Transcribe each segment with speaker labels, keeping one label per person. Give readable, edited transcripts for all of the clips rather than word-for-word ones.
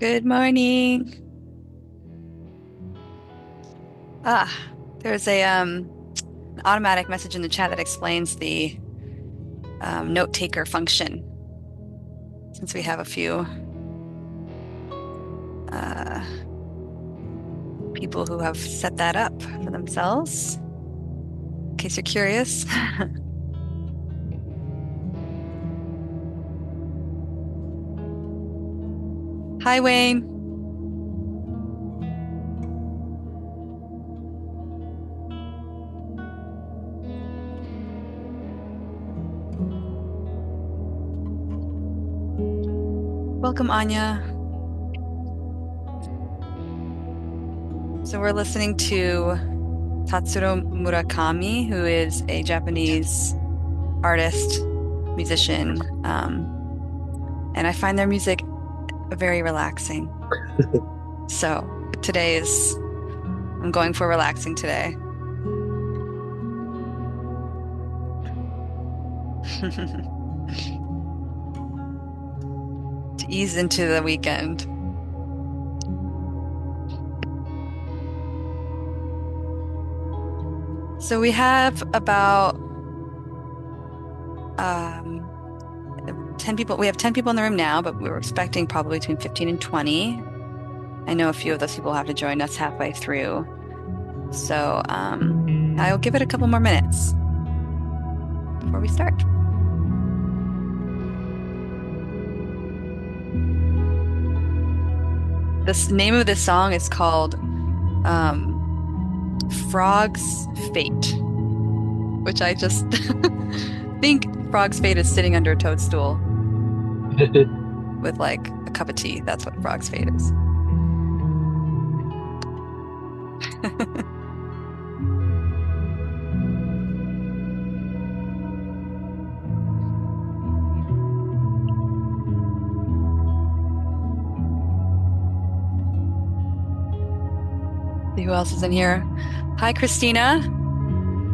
Speaker 1: Good morning. Ah, there's an automatic message in the chat that explains the note taker function since we have a few uh, people who have set that up for themselves. In case you're curious. Hi, Wayne. Welcome, Anya. So we're listening to Tatsuro Murakami, who is a Japanese artist, musician, and I find their music very relaxing. So today is I'm going for relaxing today. To ease into the weekend. So we have about um 10 people. We have 10 people in the room now, but we were expecting probably between 15 and 20. I know a few of those people have to join us halfway through. So I'll give it a couple more minutes before we start. This name of this song is called um Frog's Fate, which I just think Frog's Fate is sitting under a toadstool with like a cup of tea. That's what Frog's Fate is. See who else is in here. Hi, Christina.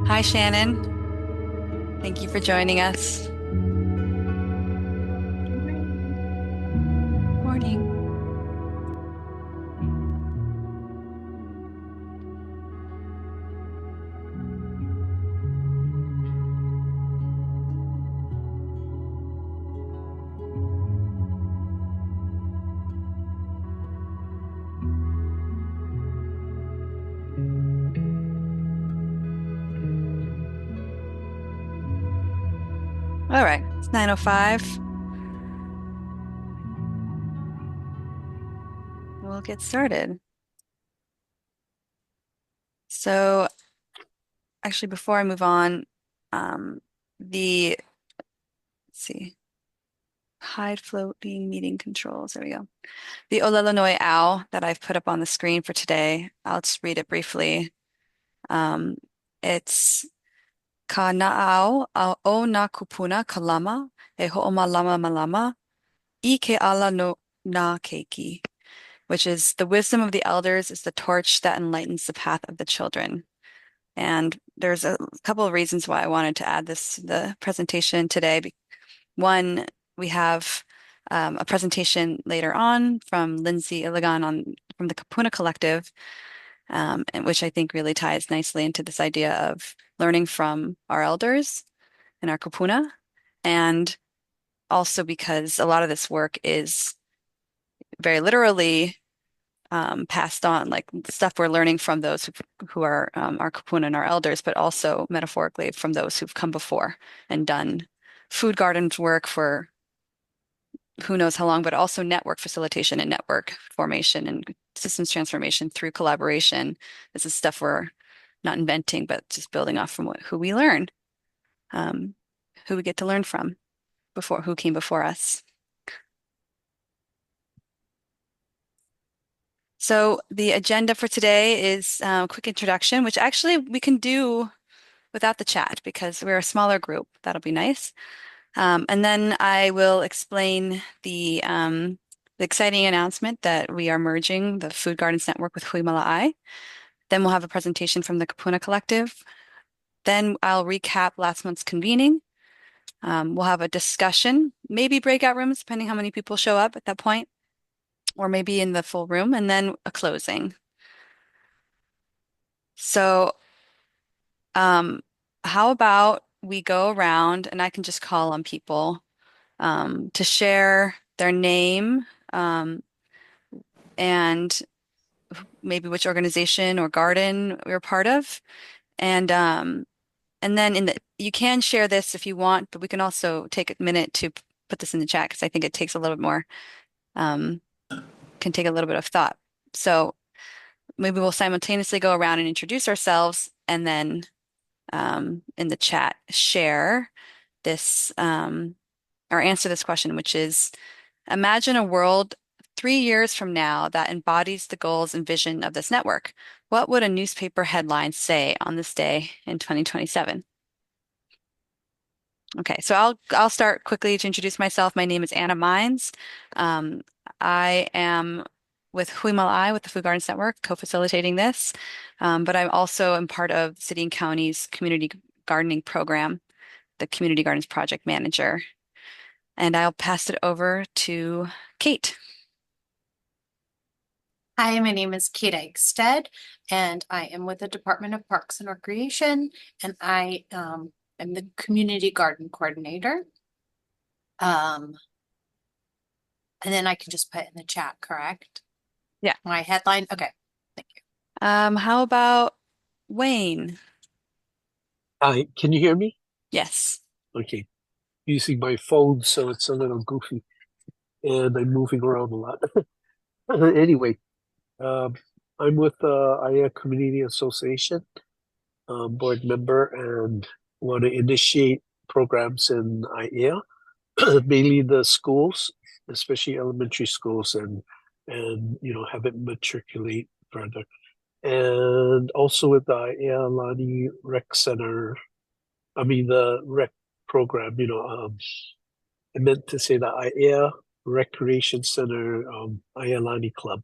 Speaker 1: Hi, Shannon. Thank you for joining us.
Speaker 2: Morning.
Speaker 1: Morning. All right, it's 9:05. We'll get started. So, actually, before I move on, um, let's see, hide floating meeting controls. There we go. The Olelonoi owl that I've put up on the screen for today, I'll just read it briefly. Um, it's Ka na'au o na kupuna kalama e ho'omalama malama I ke ala no na keiki, which is the wisdom of the elders is the torch that enlightens the path of the children. And there's a couple of reasons why I wanted to add this to the presentation today. One, we have a presentation later on from Lindsay Illigan from the Kapuna Collective, and which I think really ties nicely into this idea of learning from our elders and our Kapuna, and also because a lot of this work is very literally passed on, like stuff we're learning from those who are our kupuna and our elders, but also metaphorically from those who've come before and done food gardens work for who knows how long, but also network facilitation and network formation and systems transformation through collaboration. This is stuff we're not inventing, but just building off from who we learn, um, who we get to learn from before who came before us. So the agenda for today is a quick introduction, which actually we can do without the chat because we're a smaller group. That'll be nice. And then I will explain the exciting announcement that we are merging the Food Gardens Network with Hui Māla. Then we'll have a presentation from the Kapuna Collective. Then I'll recap last month's convening. We'll have a discussion, maybe breakout rooms, depending how many people show up at that point. or maybe in the full room, and then a closing. So, um, how about we go around and I can just call on people to share their name and maybe which organization or garden we're part of. And then you can share this if you want, but we can also take a minute to put this in the chat because I think it takes a little bit more, um, can take a little bit of thought. So maybe we'll simultaneously go around and introduce ourselves and then in the chat share this or answer this question, which is imagine a world 3 years from now that embodies the goals and vision of this network. What would a newspaper headline say on this day in 2027? Okay, so I'll start quickly to introduce myself. My name is Anna Mines. Um, I am with Hui Māla with the Food Gardens Network, co-facilitating this. But I'm also am part of City and County's community gardening program, the Community Gardens Project Manager. And I'll pass it over to Kate.
Speaker 2: Hi, my name is Kate Eichstead, and I am with the Department of Parks and Recreation, and I am the Community Garden Coordinator. And then I can just put in the chat, correct?
Speaker 1: Yeah.
Speaker 2: My headline? Okay, thank you.
Speaker 1: How about Wayne?
Speaker 3: Hi, can you hear me?
Speaker 1: Yes.
Speaker 3: Okay. Using my phone, so it's a little goofy, and I'm moving around a lot. Anyway, um, I'm with IA Community Association, board member, and want to initiate programs in IA, mainly the schools, especially elementary schools, and have it matriculate further. And also with the IA Lani Rec Center, I mean the rec program, I meant to say the IAEA Recreation Center, Ayalani Club,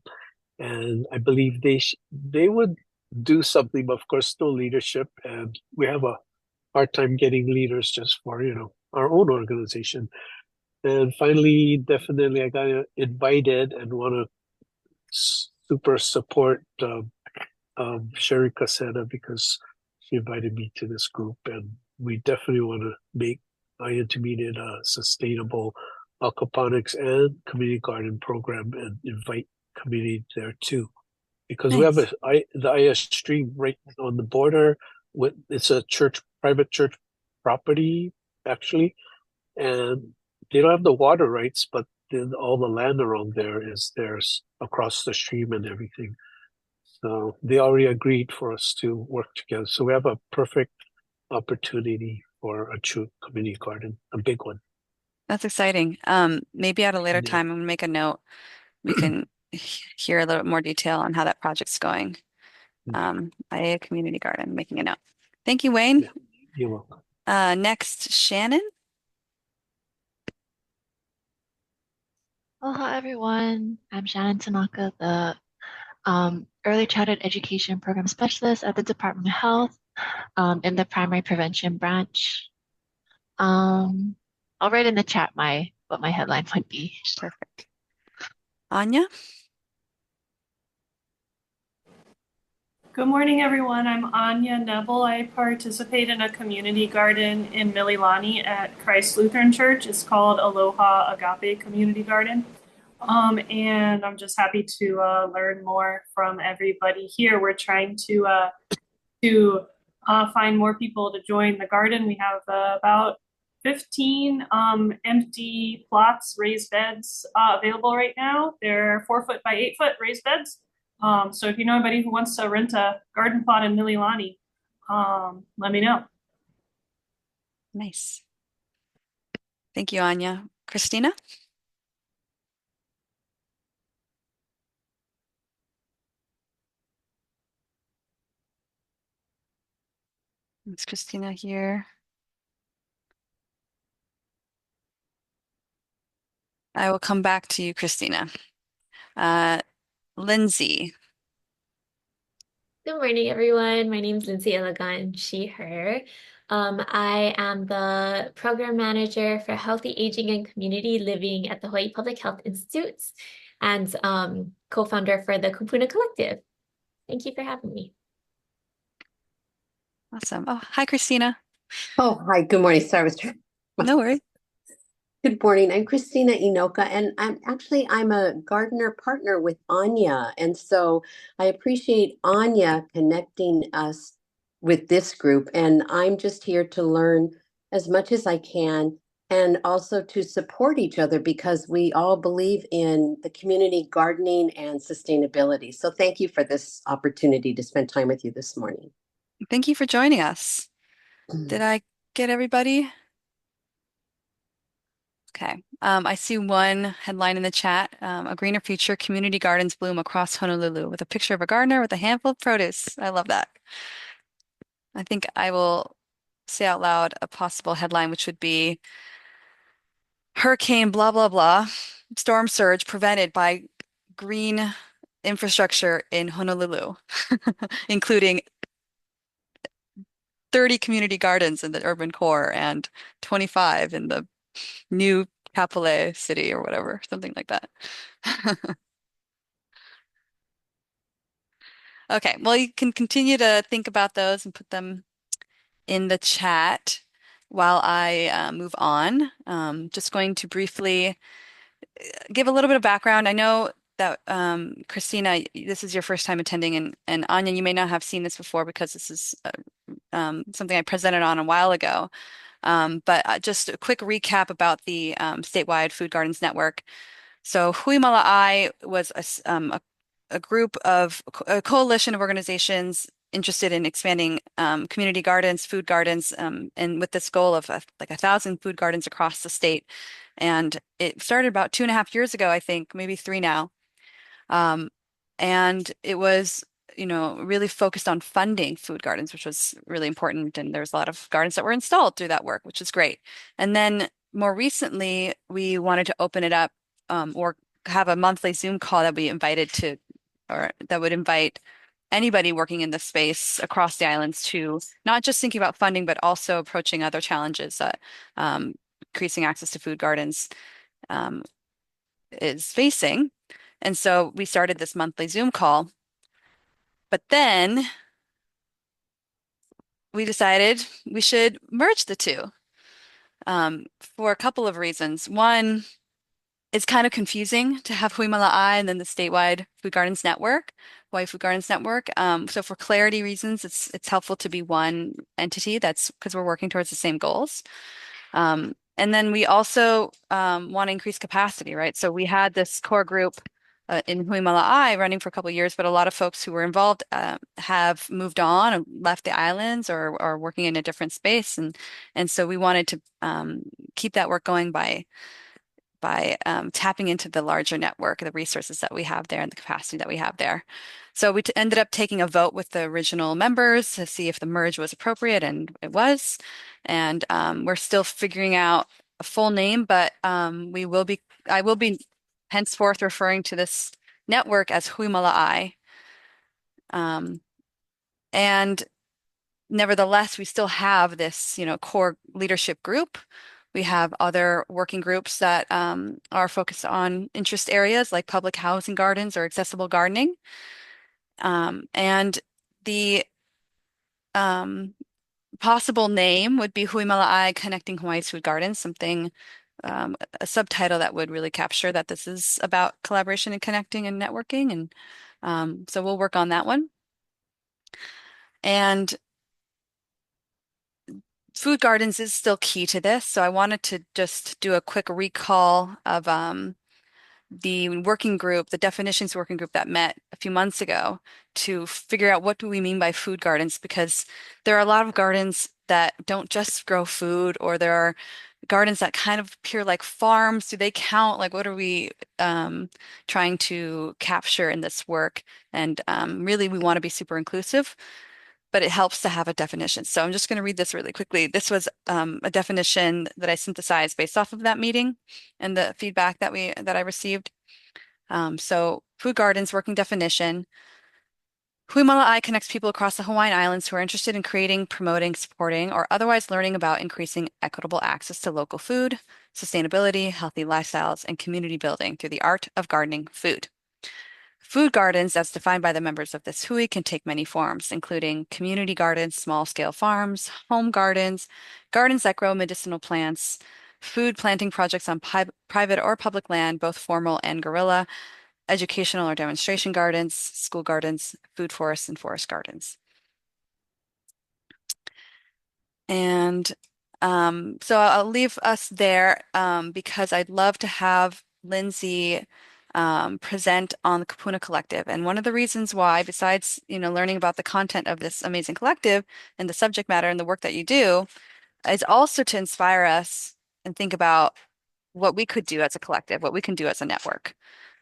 Speaker 3: and I believe they would do something, but of course, no leadership, and we have a hard time getting leaders just for our own organization. And finally, definitely, I got invited and want to super support Sherry Caseta because she invited me to this group, and we definitely want to make Intermediate a sustainable aquaponics and community garden program and invite community there too. Because we have
Speaker 1: Nice.
Speaker 3: the IS stream right on the border with it's a private church property actually, and they don't have the water rights, but then all the land around there is theirs across the stream and everything. So they already agreed for us to work together. So we have a perfect opportunity for a true community garden, a big one.
Speaker 1: That's exciting. Maybe at a later
Speaker 3: Yeah.
Speaker 1: time, I'm gonna make a note. We can hear a little bit more detail on how that project's going. IA Community Garden, making a note. Thank you, Wayne.
Speaker 3: Yeah. You're welcome.
Speaker 1: Next, Shannon.
Speaker 4: Aloha, everyone. I'm Shannon Tanaka, the Early Childhood Education Program Specialist at the Department of Health in the Primary Prevention Branch. I'll write in the chat what my headline would be.
Speaker 1: Perfect. Anya.
Speaker 5: Good morning, everyone. I'm Anya Neville. I participate in a community garden in Mililani at Christ Lutheran Church. It's called Aloha Agape Community Garden. And I'm just happy to learn more from everybody here. We're trying to find more people to join the garden. We have about 15 empty plots, raised beds available right now. They're 4 foot by 8 foot raised beds. So if you know anybody who wants to rent a garden plot in Mililani, let me know.
Speaker 1: Nice. Thank you, Anya. Christina. Is Christina here? I will come back to you, Christina. Lindsay.
Speaker 6: Good morning, everyone. My name is Lindsay Elegant, she, her. I am the program manager for healthy aging and community living at the Hawaii Public Health Institute. and co-founder for the Kupuna Collective. Thank you for having me.
Speaker 1: Awesome. Oh, hi, Christina.
Speaker 7: Oh, hi. Good morning. Sorry, I was trying.
Speaker 1: No worries.
Speaker 7: Good morning. I'm Christina Inoka, and I'm a gardener partner with Anya. And so I appreciate Anya connecting us with this group. And I'm just here to learn as much as I can and also to support each other because we all believe in the community gardening and sustainability. So thank you for this opportunity to spend time with you this morning.
Speaker 1: Thank you for joining us. Did I get everybody? Okay. I see one headline in the chat. A greener future, community gardens bloom across Honolulu with a picture of a gardener with a handful of produce. I love that. I think I will say out loud a possible headline, which would be Hurricane blah blah blah, storm surge prevented by green infrastructure in Honolulu, including 30 community gardens in the urban core and 25 in the new Kapolei city or whatever, something like that. Okay, well, you can continue to think about those and put them in the chat while I move on. Just going to briefly give a little bit of background. I know that Christina, this is your first time attending, and Anya, you may not have seen this before because this is something I presented on a while ago. But just a quick recap about the statewide Food Gardens Network. So Hui Māla was a group of a coalition of organizations interested in expanding community gardens, food gardens, and with this goal of like 1,000 food gardens across the state. And it started about 2.5 years ago, I think, maybe three now. Um, and it was, really focused on funding food gardens, which was really important. And there was a lot of gardens that were installed through that work, which is great. And then more recently, we wanted to open it up or have a monthly Zoom call that we invited to, or that would invite anybody working in the space across the islands to not just thinking about funding, but also approaching other challenges that increasing access to food gardens um, is facing. And so we started this monthly Zoom call. But then we decided we should merge the two for a couple of reasons. One, it's kind of confusing to have Hui Māla and then the statewide Food Gardens Network, Hawaii Food Gardens Network. So for clarity reasons, it's helpful to be one entity. That's because we're working towards the same goals. And then we also want to increase capacity, right? So we had this core group in Hui Māla running for a couple of years, but a lot of folks who were involved have moved on and left the islands or are working in a different space. And so we wanted to keep that work going by tapping into the larger network, the resources that we have there and the capacity that we have there. So we ended up taking a vote with the original members to see if the merge was appropriate, and it was. And we're still figuring out a full name, but I will be henceforth referring to this network as Hui Māla. And nevertheless, we still have this, core leadership group. We have other working groups that are focused on interest areas like public housing gardens or accessible gardening. And the possible name would be Hui Māla Connecting Hawaii's Food Gardens, something, a subtitle that would really capture that this is about collaboration and connecting and networking. And so we'll work on that one. And food gardens is still key to this. So I wanted to just do a quick recall of the working group, the definitions working group that met a few months ago to figure out what do we mean by food gardens, because there are a lot of gardens that don't just grow food, or there are gardens that kind of appear like farms. Do they count? Like, what are we trying to capture in this work? And really, we want to be super inclusive, but it helps to have a definition. So I'm just going to read this really quickly. This was a definition that I synthesized based off of that meeting and the feedback that I received. So food gardens working definition. Hui Māla connects people across the Hawaiian Islands who are interested in creating, promoting, supporting, or otherwise learning about increasing equitable access to local food, sustainability, healthy lifestyles, and community building through the art of gardening food. Food gardens, as defined by the members of this hui, can take many forms, including community gardens, small-scale farms, home gardens, gardens that grow medicinal plants, food planting projects on private or public land, both formal and guerrilla, educational or demonstration gardens, school gardens, food forests, and forest gardens. And so I'll leave us there because I'd love to have Lindsay present on the Kapuna Collective. And one of the reasons why, besides, learning about the content of this amazing collective and the subject matter and the work that you do, is also to inspire us and think about what we could do as a collective, what we can do as a network.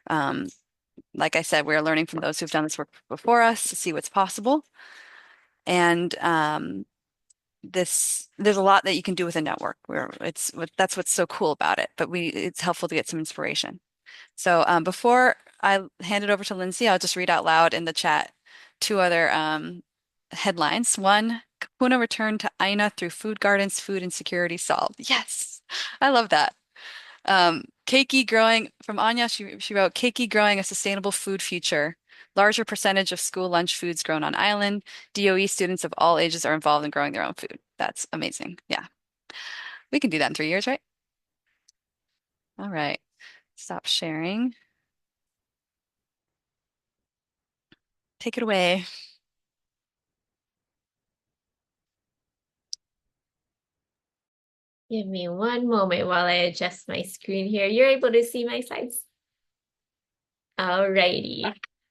Speaker 1: Um, like I said, we're learning from those who've done this work before us to see what's possible. And there's a lot that you can do with a network where that's what's so cool about it. But it's helpful to get some inspiration. So before I hand it over to Lindsay, I'll just read out loud in the chat two other headlines. One, Kapuna returned to Aina through food gardens, food insecurity solved. Yes, I love that. Keiki growing from Anya, she wrote Keiki growing a sustainable food future. Larger percentage of school lunch foods grown on island. DOE students of all ages are involved in growing their own food. That's amazing. Yeah. We can do that in 3 years, right? All right. Stop sharing. Take it away.
Speaker 6: Give me one moment while I adjust my screen here. You're able to see my slides? Alrighty.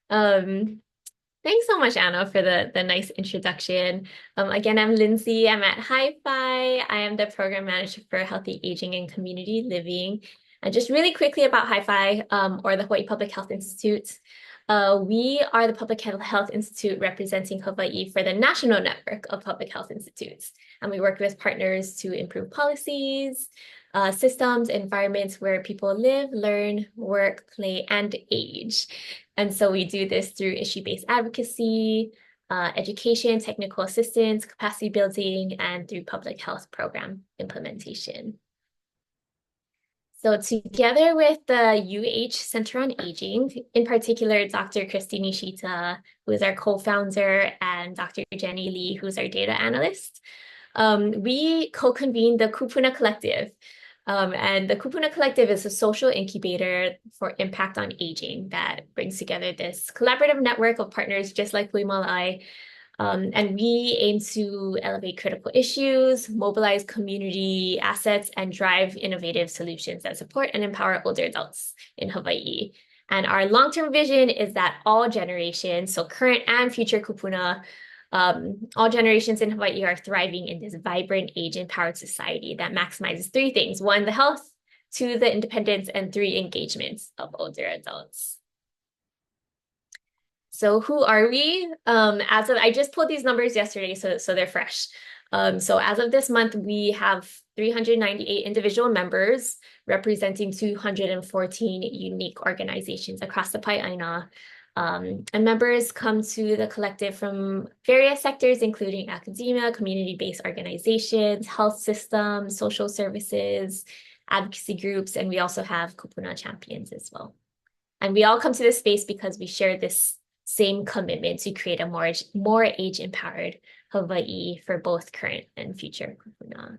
Speaker 6: Thanks so much, Anna, for the nice introduction. Again, I'm Lindsay. I'm at Hi-Fi. I am the program manager for healthy aging and community living. And just really quickly about Hi-Fi, or the Hawaii Public Health Institute. We are the Public Health Institute representing Hawaii for the National Network of Public Health Institutes. And we work with partners to improve policies, systems, environments where people live, learn, work, play, and age. And so we do this through issue-based advocacy, education, technical assistance, capacity building, and through public health program implementation. So together with the UH Center on Aging, in particular, Dr. Christy Nishita, who is our co-founder, and Dr. Jenny Lee, who's our data analyst, we co-convened the Kupuna Collective. And the Kupuna Collective is a social incubator for impact on aging that brings together this collaborative network of partners just like Hui Māla. And we aim to elevate critical issues, mobilize community assets, and drive innovative solutions that support and empower older adults in Hawaii. And our long-term vision is that all generations, so current and future kupuna, all generations in Hawaii are thriving in this vibrant, age-empowered society that maximizes three things. One, the health, two, the independence, and three, engagements of older adults. So who are we? I just pulled these numbers yesterday, so they're fresh. So as of this month, we have 398 individual members representing 214 unique organizations across the Pai'aina. And members come to the collective from various sectors, including academia, community-based organizations, health systems, social services, advocacy groups, and we also have kupuna champions as well. And we all come to this space because we share this same commitment to create a more age-empowered Hawaii for both current and future kupuna.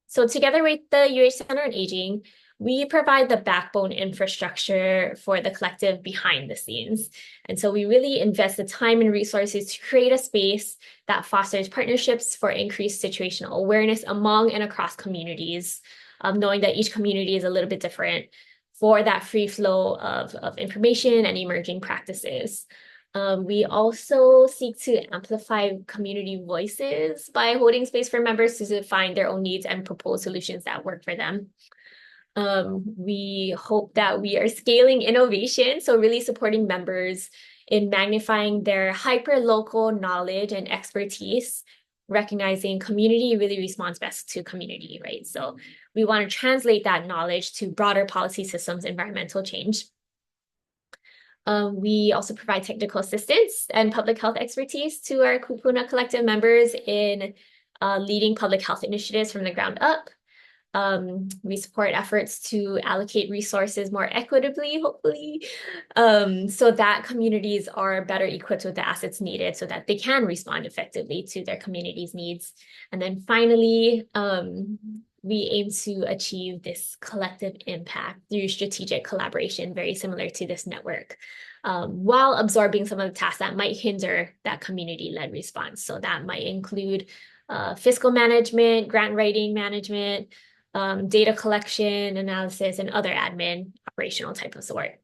Speaker 6: So together with the UH Center on Aging, we provide the backbone infrastructure for the collective behind the scenes. And so we really invest the time and resources to create a space that fosters partnerships for increased situational awareness among and across communities, knowing that each community is a little bit different, for that free flow of information and emerging practices. We also seek to amplify community voices by holding space for members to define their own needs and propose solutions that work for them. We hope that we are scaling innovation, so really supporting members in magnifying their hyper-local knowledge and expertise, recognizing community really responds best to community, right? So we want to translate that knowledge to broader policy systems, environmental change. We also provide technical assistance and public health expertise to our Kupuna Collective members in leading public health initiatives from the ground up. We support efforts to allocate resources more equitably, hopefully, so that communities are better equipped with the assets needed so that they can respond effectively to their community's needs. And then finally, we aim to achieve this collective impact through strategic collaboration, very similar to this network, while absorbing some of the tasks that might hinder that community-led response. So that might include fiscal management, grant writing management, data collection, analysis, and other admin operational type of sort.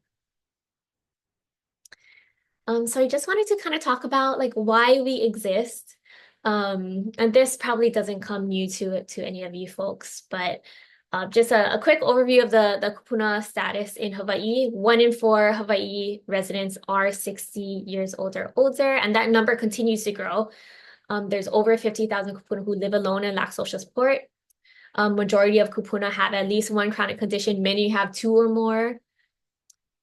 Speaker 6: So I just wanted to kind of talk about like why we exist. And this probably doesn't come new to any of you folks, but just a quick overview of the kupuna status in Hawaii. 1 in 4 Hawaii residents are 60 years old or older, and that number continues to grow. There's over 50,000 kupuna who live alone and lack social support. Majority of kupuna have at least one chronic condition. Many have 2 or more.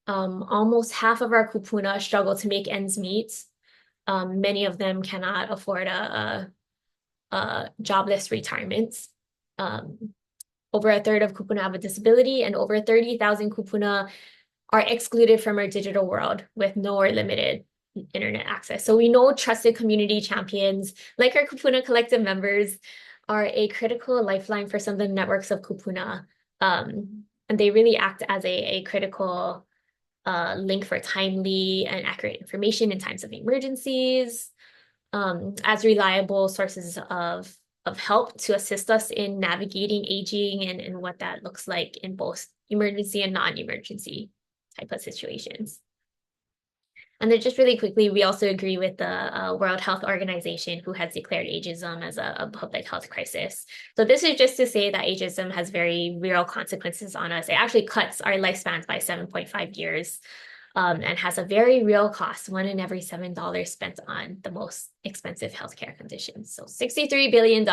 Speaker 6: Almost half of our kupuna struggle to make ends meet. Many of them cannot afford a jobless retirement. Over a third of kupuna have a disability, and over 30,000 kupuna are excluded from our digital world with no or limited internet access. So we know trusted community champions, like our Kupuna Collective members, are a critical lifeline for some of the networks of kupuna. And they really act as a critical link for timely and accurate information in times of emergencies, as reliable sources of help to assist us in navigating aging and what that looks like in both emergency and non-emergency type of situations. And then just really quickly, we also agree with the World Health Organization, who has declared ageism as a public health crisis. So this is just to say that ageism has very real consequences on us. It actually cuts our lifespans by 7.5 years and has a very real cost, 1 in every $7 spent on the most expensive healthcare conditions. So $63 billion.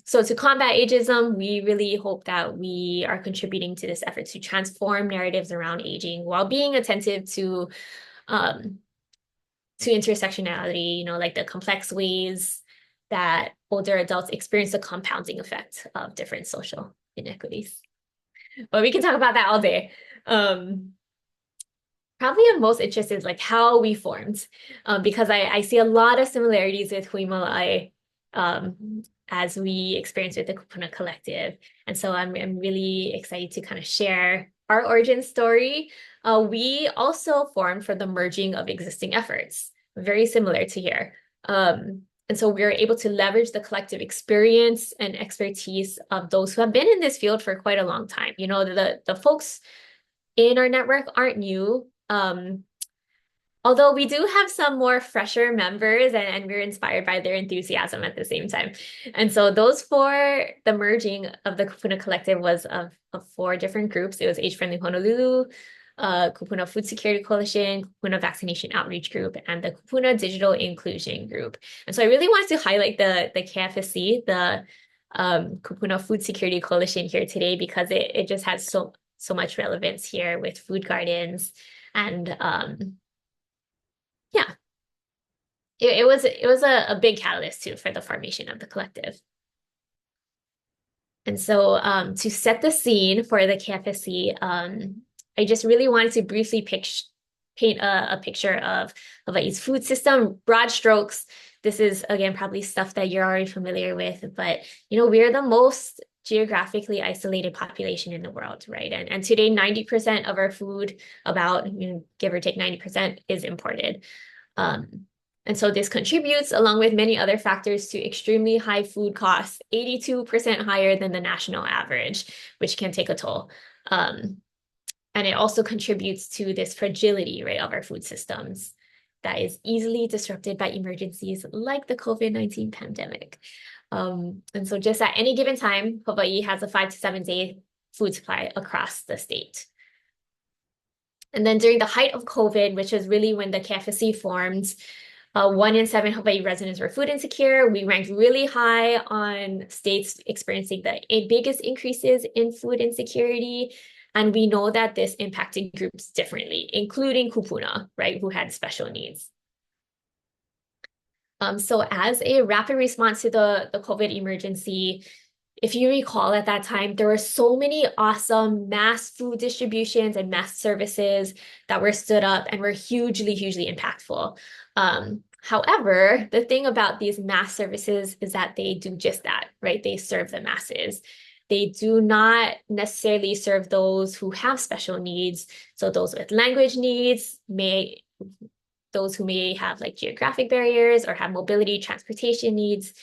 Speaker 6: So to combat ageism, we really hope that we are contributing to this effort to transform narratives around aging while being attentive to intersectionality, you know, like the complex ways that older adults experience the compounding effect of different social inequities. But we can talk about that all day. Probably I'm most interested in like how we formed, because I see a lot of similarities with Hui Māla as we experience with the Kupuna Collective. And so I'm really excited to kind of share our origin story. We also formed for the merging of existing efforts, very similar to here. And so we were able to leverage the collective experience and expertise of those who have been in this field for quite a long time. You know, the folks in our network aren't new. Although we do have some more fresher members and we're inspired by their enthusiasm at the same time. And so those 4, the merging of the Kupuna Collective was of 4 different groups. It was Age Friendly Honolulu, Kupuna Food Security Coalition, Kupuna Vaccination Outreach Group, and the Kupuna Digital Inclusion Group. And so I really wanted to highlight the KFSC, the Kupuna Food Security Coalition here today, because it just has so much relevance here with food gardens. And yeah, it was a big catalyst too for the formation of the collective. And so to set the scene for the KFSC, I just really wanted to briefly paint a picture of Hawaii's food system, broad strokes. This is, again, probably stuff that you're already familiar with, but you know, we're the most geographically isolated population in the world, right? And today, 90% of our food, about, you know, give or take 90%, is imported. And so this contributes, along with many other factors, to extremely high food costs, 82% higher than the national average, which can take a toll. And it also contributes to this fragility, right, of our food systems that is easily disrupted by emergencies like the COVID-19 pandemic. And so just at any given time, Hawaii has a 5 to 7 day food supply across the state. And then during the height of COVID, which is really when the KFSC formed, 1 in 7 Hawaii residents were food insecure. We ranked really high on states experiencing the biggest increases in food insecurity. And we know that this impacted groups differently, including kupuna, right, who had special needs. So as a rapid response to the COVID emergency, if you recall at that time, there were so many awesome mass food distributions and mass services that were stood up and were hugely, hugely impactful. However, the thing about these mass services is that they do just that, right? They serve the masses. They do not necessarily serve those who have special needs. So those with language needs, those who may have like geographic barriers or have mobility, transportation needs,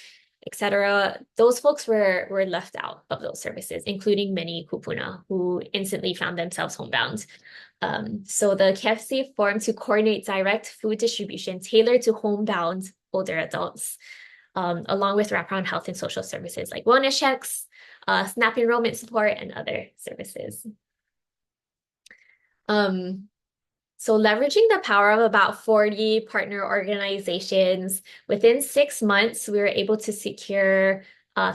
Speaker 6: etc. Those folks were left out of those services, including many kupuna who instantly found themselves homebound. So the KFC formed to coordinate direct food distribution tailored to homebound older adults, along with wraparound health and social services like wellness checks, SNAP enrollment support, and other services. So leveraging the power of about 40 partner organizations, within 6 months, we were able to secure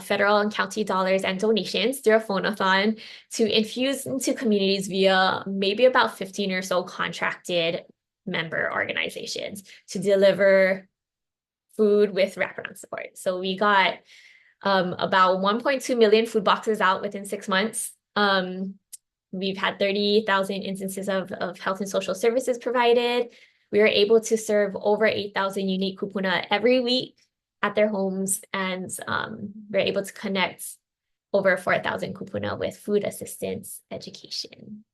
Speaker 6: federal and county dollars and donations through a phone-a-thon to infuse into communities via maybe about 15 or so contracted member organizations to deliver food with wraparound support. So we got about 1.2 million food boxes out within 6 months. We've had 30,000 instances of health and social services provided. We were able to serve over 8,000 unique kupuna every week at their homes, and we're able to connect over 4,000 kupuna with food assistance education.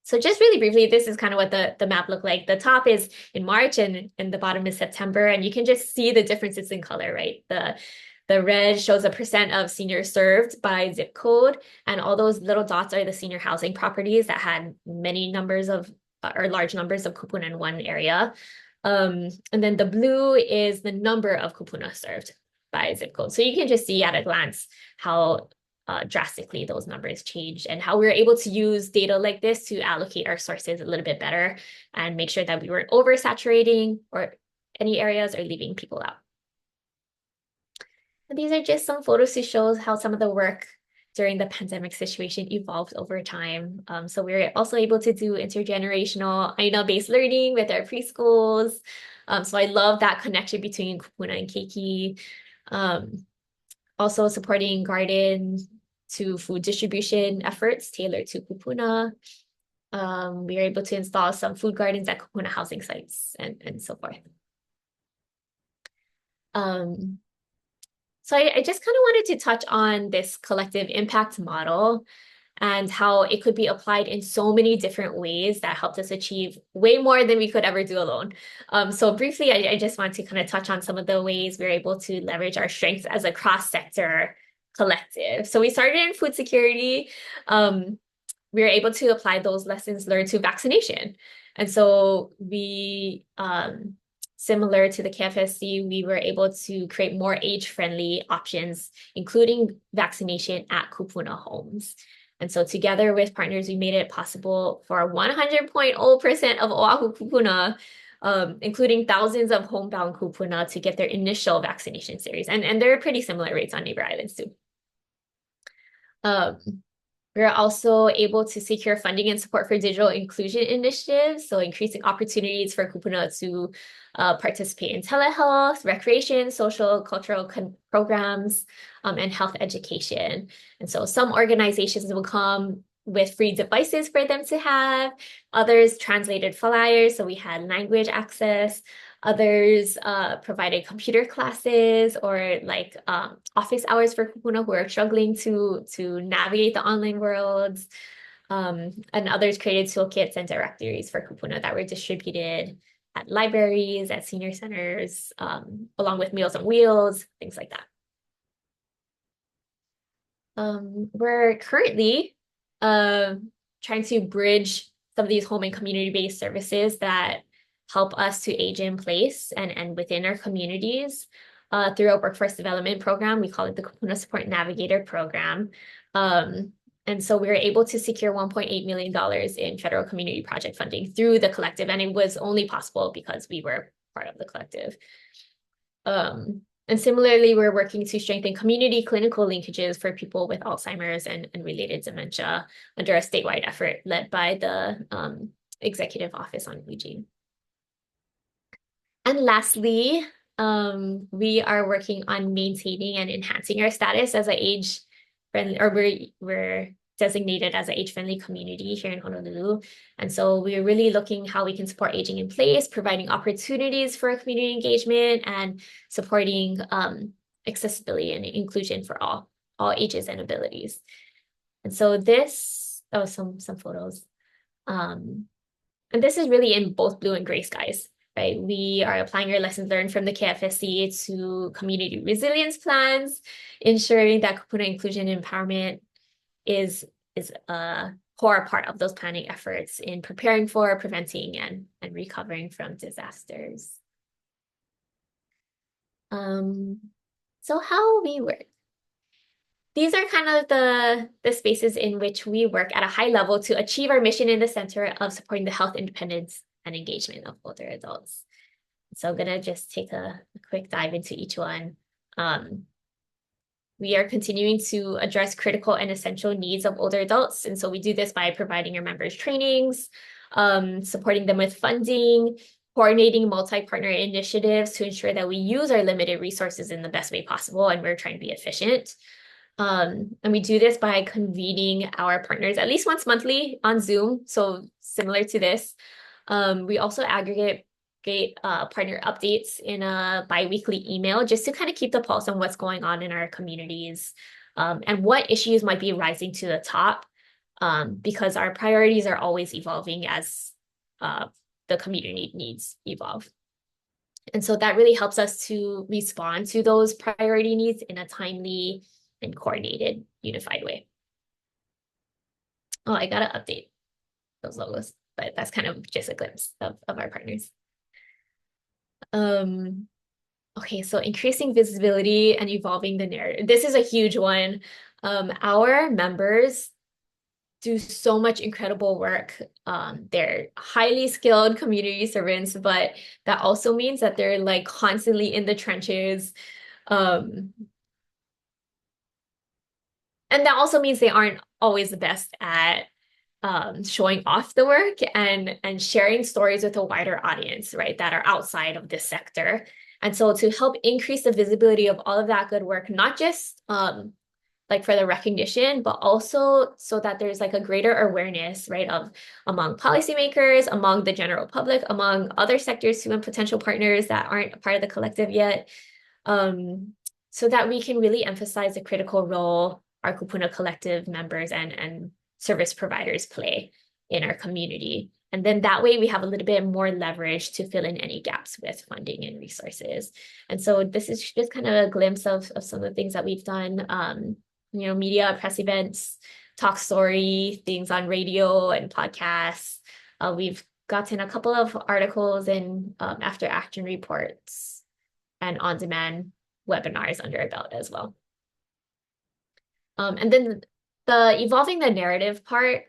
Speaker 6: So just really briefly, this is kind of what the map looked like. The top is in March and the bottom is September, and you can just see the differences in color, right? The red shows a percent of seniors served by zip code, and all those little dots are the senior housing properties that had many numbers of, or large numbers of kupuna in one area. And then the blue is the number of kupuna served by zip code. So you can just see at a glance how drastically those numbers changed and how we were able to use data like this to allocate our sources a little bit better and make sure that we weren't oversaturating or any areas or leaving people out. And these are just some photos to show how some of the work during the pandemic situation evolved over time. So we were also able to do intergenerational Aina-based learning with our preschools. So I love that connection between kupuna and keiki. Also supporting garden to food distribution efforts tailored to kupuna. We were able to install some food gardens at kupuna housing sites and so forth. So I just kind of wanted to touch on this collective impact model and how it could be applied in so many different ways that helped us achieve way more than we could ever do alone. So briefly, I just want to kind of touch on some of the ways we're able to leverage our strengths as a cross-sector collective. So we started in food security. We were able to apply those lessons learned to vaccination. And so we, similar to the KFSC, we were able to create more age-friendly options, including vaccination at kupuna homes. And so together with partners, we made it possible for 100.0% of Oahu kupuna, including thousands of homebound kupuna, to get their initial vaccination series. And there are pretty similar rates on neighbor islands too. We're also able to secure funding and support for digital inclusion initiatives, so increasing opportunities for kupuna to participate in telehealth, recreation, social, cultural programs, and health education. And so some organizations will come with free devices for them to have, others translated flyers, so we had language access. Others provided computer classes or like office hours for kupuna who are struggling to navigate the online worlds. And others created toolkits and directories for kupuna that were distributed at libraries, at senior centers, along with Meals on Wheels, things like that. We're currently trying to bridge some of these home and community-based services that help us to age in place and within our communities through a workforce development program. We call it the Kupuna Support Navigator Program. And so we were able to secure $1.8 million in federal community project funding through the collective. And it was only possible because we were part of the collective. And similarly, we're working to strengthen community clinical linkages for people with Alzheimer's and related dementia under a statewide effort led by the Executive Office on Aging. And lastly, we are working on maintaining and enhancing our status as a age friendly, or we're designated as an age-friendly community here in Honolulu. And so we're really looking how we can support aging in place, providing opportunities for community engagement and supporting accessibility and inclusion for all ages and abilities. And so this, oh, some photos. And this is really in both blue and gray skies, right? We are applying our lessons learned from the KFSC to community resilience plans, ensuring that kupuna inclusion and empowerment is a core part of those planning efforts in preparing for, preventing, and recovering from disasters. So how we work. These are kind of the spaces in which we work at a high level to achieve our mission in the center of supporting the health, independence, and engagement of older adults. So I'm gonna just take a quick dive into each one. We are continuing to address critical and essential needs of older adults. And so we do this by providing our members trainings, supporting them with funding, coordinating multi-partner initiatives to ensure that we use our limited resources in the best way possible, and we're trying to be efficient. And we do this by convening our partners at least once monthly on Zoom, so similar to this. We also aggregate partner updates in a bi-weekly email just to kind of keep the pulse on what's going on in our communities and what issues might be rising to the top because our priorities are always evolving as the community needs evolve. And so that really helps us to respond to those priority needs in a timely and coordinated, unified way. Oh, I gotta update those logos, but that's kind of just a glimpse of our partners. Okay, so increasing visibility and evolving the narrative. This is a huge one. Our members do so much incredible work. They're highly skilled community servants, but that also means that they're like constantly in the trenches. And that also means they aren't always the best at showing off the work and sharing stories with a wider audience, right, that are outside of this sector. And so to help increase the visibility of all of that good work, not just like for the recognition, but also so that there's like a greater awareness, right, of among policymakers, among the general public, among other sectors too, and potential partners that aren't a part of the collective yet, so that we can really emphasize the critical role our Kupuna collective members and service providers play in our community. And then that way we have a little bit more leverage to fill in any gaps with funding and resources. And so this is just kind of a glimpse of some of the things that we've done, media, press events, talk story, things on radio and podcasts. We've gotten a couple of articles and after action reports and on-demand webinars under our belt as well. And then the evolving the narrative part,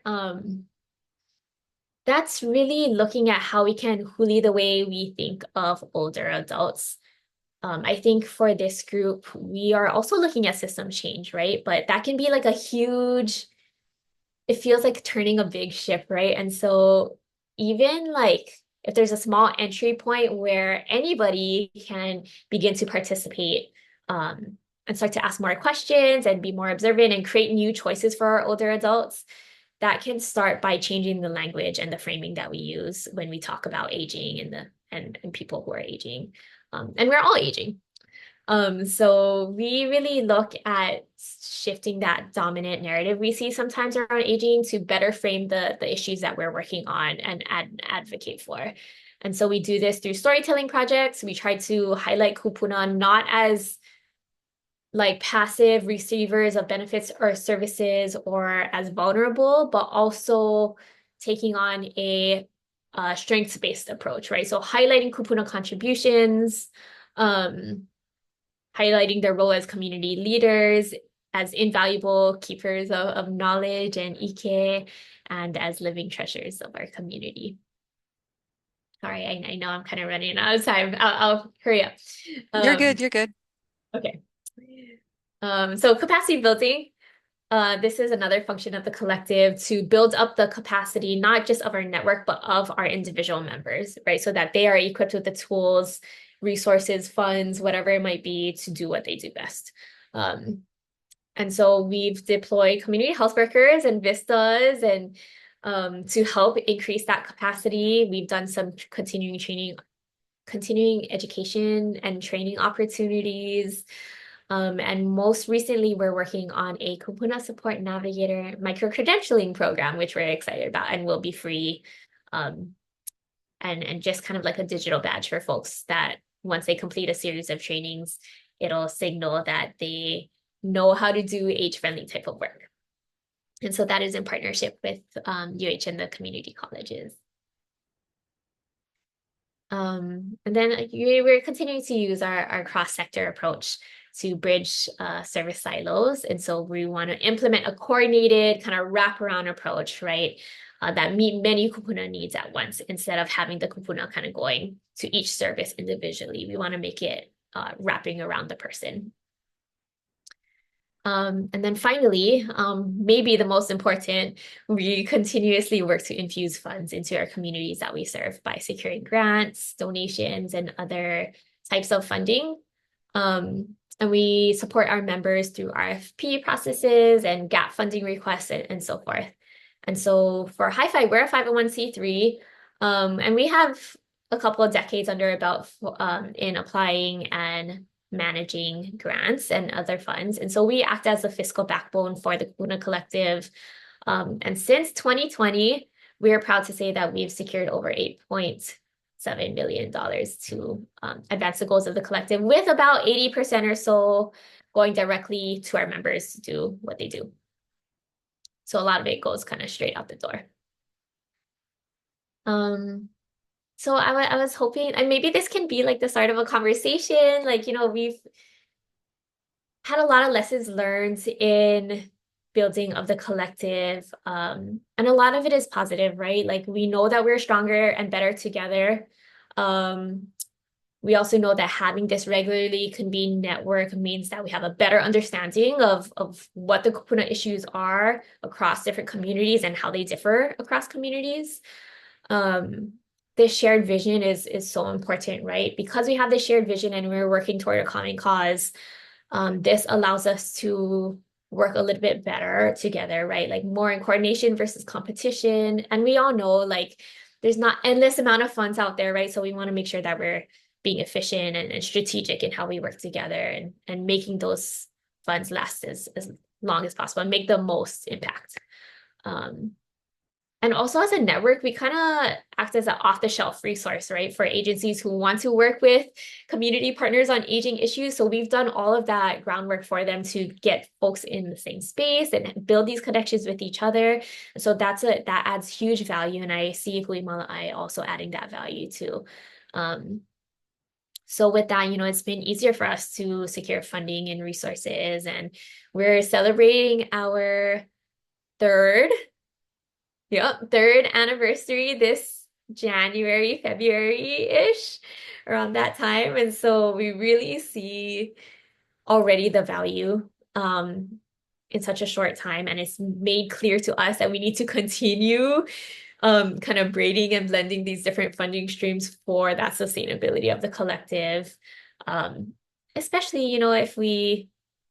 Speaker 6: that's really looking at how we can huli the way we think of older adults. I think for this group, we are also looking at system change, right? But that can be like a huge, it feels like turning a big ship, right? And so even like if there's a small entry point where anybody can begin to participate, and start to ask more questions and be more observant and create new choices for our older adults, that can start by changing the language and the framing that we use when we talk about aging and people who are aging. And we're all aging. So we really look at shifting that dominant narrative we see sometimes around aging to better frame the issues that we're working on and advocate for. And so we do this through storytelling projects. We try to highlight kupuna not as like passive receivers of benefits or services or as vulnerable, but also taking on a strengths-based approach, right? So highlighting kupuna contributions, highlighting their role as community leaders, as invaluable keepers of knowledge and ike, and as living treasures of our community. Sorry, I know I'm kind of running out of time. I'll hurry up.
Speaker 1: You're good. You're good.
Speaker 6: Okay. So capacity building. This is another function of the collective to build up the capacity, not just of our network, but of our individual members, right? So that they are equipped with the tools, resources, funds, whatever it might be to do what they do best. And so we've deployed community health workers and vistas and to help increase that capacity. We've done some continuing education and training opportunities. And most recently, we're working on a Kupuna Support Navigator micro-credentialing program, which we're excited about and will be free. And just kind of like a digital badge for folks that once they complete a series of trainings, it'll signal that they know how to do age-friendly type of work. And so that is in partnership with UH and the community colleges. And then we're continuing to use our cross-sector approach to bridge service silos. And so we want to implement a coordinated kind of wraparound approach, right? That meet many kupuna needs at once instead of having the kupuna kind of going to each service individually. We want to make it wrapping around the person. And then finally, maybe the most important, we continuously work to infuse funds into our communities that we serve by securing grants, donations, and other types of funding. And we support our members through RFP processes and gap funding requests and so forth. And so for Hi-Fi, we're a 501c3, and we have a couple of decades under our belt in applying and managing grants and other funds. And so we act as the fiscal backbone for the Kupuna Collective. And since 2020, we are proud to say that we've secured over $8.7 million to advance the goals of the collective, with about 80% or so going directly to our members to do what they do. So a lot of it goes kind of straight out the door. So I was hoping, and maybe this can be like the start of a conversation. Like, we've had a lot of lessons learned in building of the collective. And a lot of it is positive, right? Like, we know that we're stronger and better together. We also know that having this regularly convened network means that we have a better understanding of what the kupuna issues are across different communities and how they differ across communities. This shared vision is so important, right? Because we have this shared vision and we're working toward a common cause, this allows us to work a little bit better together, right? Like more in coordination versus competition. And we all know, like, there's not endless amount of funds out there, right? So we want to make sure that we're being efficient and strategic in how we work together and making those funds last as long as possible and make the most impact. And also as a network, we kind of act as an off-the-shelf resource, right, for agencies who want to work with community partners on aging issues. So we've done all of that groundwork for them to get folks in the same space and build these connections with each other. So that adds huge value. And I see Hui Māla also adding that value too. So with that, it's been easier for us to secure funding and resources. And we're celebrating our third anniversary this January, February-ish, around that time. And so we really see already the value in such a short time. And it's made clear to us that we need to continue kind of braiding and blending these different funding streams for that sustainability of the collective. Especially, if we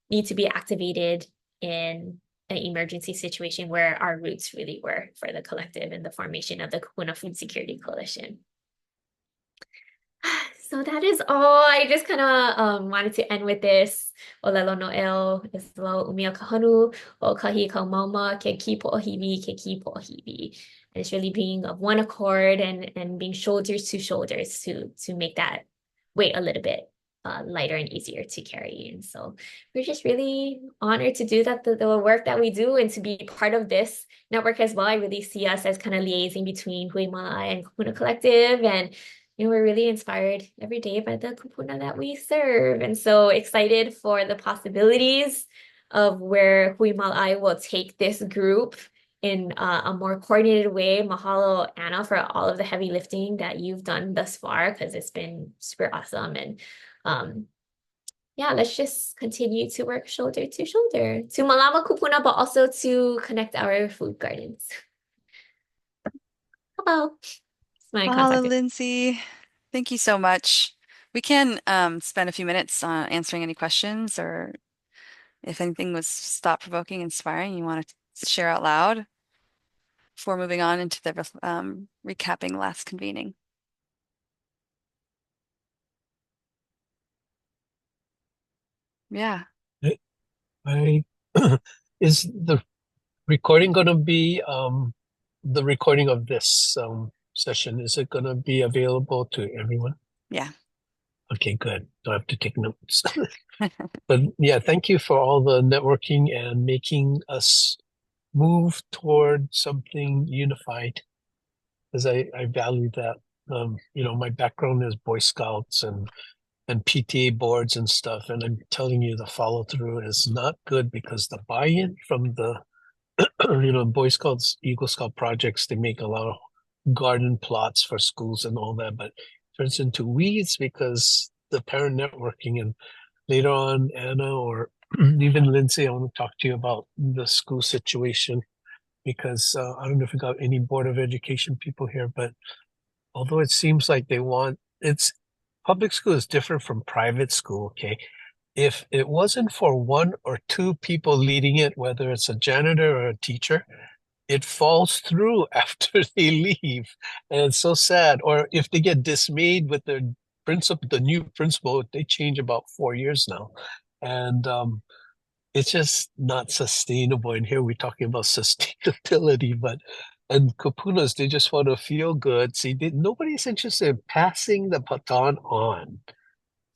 Speaker 6: need to be activated in an emergency situation where our roots really were for the collective and the formation of the Kupuna Food Security Coalition. So that is all. I just kind of wanted to end with this. Olelo Noel is lo umia kahanu o kahi kaumauma ke ki po'ohiwi ke ki po'ohiwi. And it's really being of one accord and being shoulders to shoulders to make that weight a little bit lighter and easier to carry. And so we're just really honored to do that, the work that we do and to be part of this network as well. I really see us as kind of liaising between Hui Māla and Kupuna Collective, and we're really inspired every day by the kupuna that we serve. And so excited for the possibilities of where Hui Māla will take this group in a more coordinated way. Mahalo, Anna, for all of the heavy lifting that you've done thus far, because it's been super awesome. And yeah, let's just continue to work shoulder to shoulder to malama kupuna, but also to connect our food gardens. Hello, it's my
Speaker 1: Mahalo,
Speaker 6: contact.
Speaker 1: Lindsay. Thank you so much. We can spend a few minutes answering any questions, or if anything was thought-provoking, inspiring, you want to share out loud before moving on into the recapping last convening. Yeah.
Speaker 3: I is the recording going to be the recording of this session, is it going to be available to everyone?
Speaker 1: Yeah.
Speaker 3: Okay, good. Don't have to take notes. But yeah, thank you for all the networking and making us move toward something unified, because I value that. My background is Boy Scouts and PTA boards and stuff, and I'm telling you the follow through is not good because the buy-in from the Boy Scouts, Eagle Scout projects, they make a lot of garden plots for schools and all that, but it turns into weeds because the parent networking. And later on, Anna or even Lindsay, I want to talk to you about the school situation because I don't know if we got any Board of Education people here, but although it seems like it's public school is different from private school, okay? If it wasn't for one or two people leading it, whether it's a janitor or a teacher, it falls through after they leave. And it's so sad. Or if they get dismayed with their principal, the new principal, they change about 4 years now. And it's just not sustainable. And here we're talking about sustainability, and kapunas, they just want to feel good. See, nobody's interested in passing the baton on.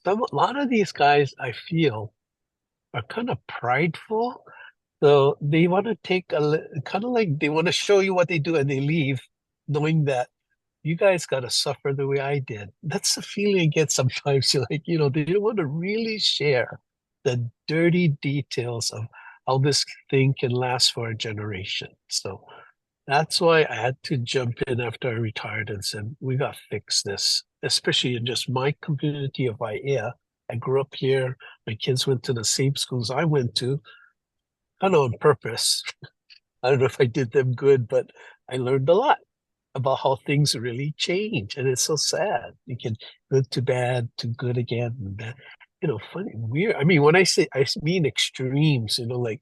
Speaker 3: A lot of these guys, I feel, are kind of prideful. So they want to take kind of like they want to show you what they do and they leave, knowing that you guys got to suffer the way I did. That's the feeling I get sometimes. You're like, they don't want to really share the dirty details of how this thing can last for a generation. So that's why I had to jump in after I retired and said, we got to fix this, especially in just my community of Aiea. I grew up here. My kids went to the same schools I went to, kind of on purpose. I don't know if I did them good, but I learned a lot about how things really change. And it's so sad. You can good to bad to good again. And that, funny, weird. I mean, when I mean extremes, like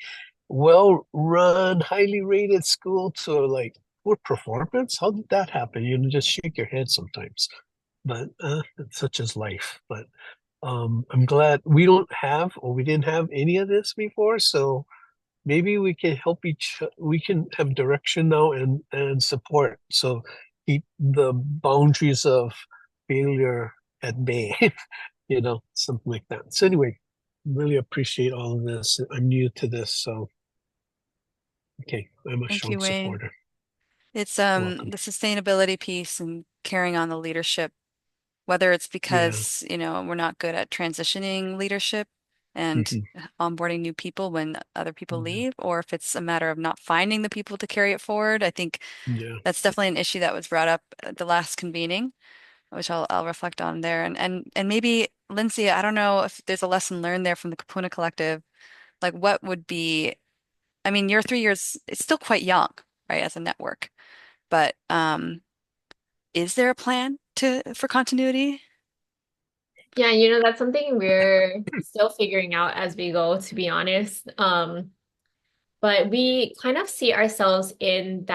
Speaker 3: well run, highly rated school to like poor performance. How did that happen? Just shake your head sometimes. But such is life. But I'm glad we didn't have any of this before. So maybe we can we can have direction now and support, so keep the boundaries of failure at bay. Something like that. So anyway, really appreciate all of this. I'm new to this, so okay, I'm a
Speaker 1: Thank
Speaker 3: strong
Speaker 1: you, Wayne.
Speaker 3: supporter.
Speaker 1: It's
Speaker 3: Welcome.
Speaker 1: the sustainability piece and carrying on the leadership, whether it's
Speaker 3: Yeah.
Speaker 1: because, we're not good at transitioning leadership and
Speaker 3: Mhm.
Speaker 1: onboarding new people when other people
Speaker 3: Yeah.
Speaker 1: leave, or if it's a matter of not finding the people to carry it forward. I think
Speaker 3: Yeah.
Speaker 1: that's definitely an issue that was brought up at the last convening, which I'll reflect on there. And maybe, Lindsay, I don't know if there's a lesson learned there from the Kapuna Collective. Like what would be, I mean, your 3 years, it's still quite young, right, as a network. But is there a plan for continuity?
Speaker 6: Yeah, that's something we're still figuring out as we go, to be honest. But we kind of see ourselves in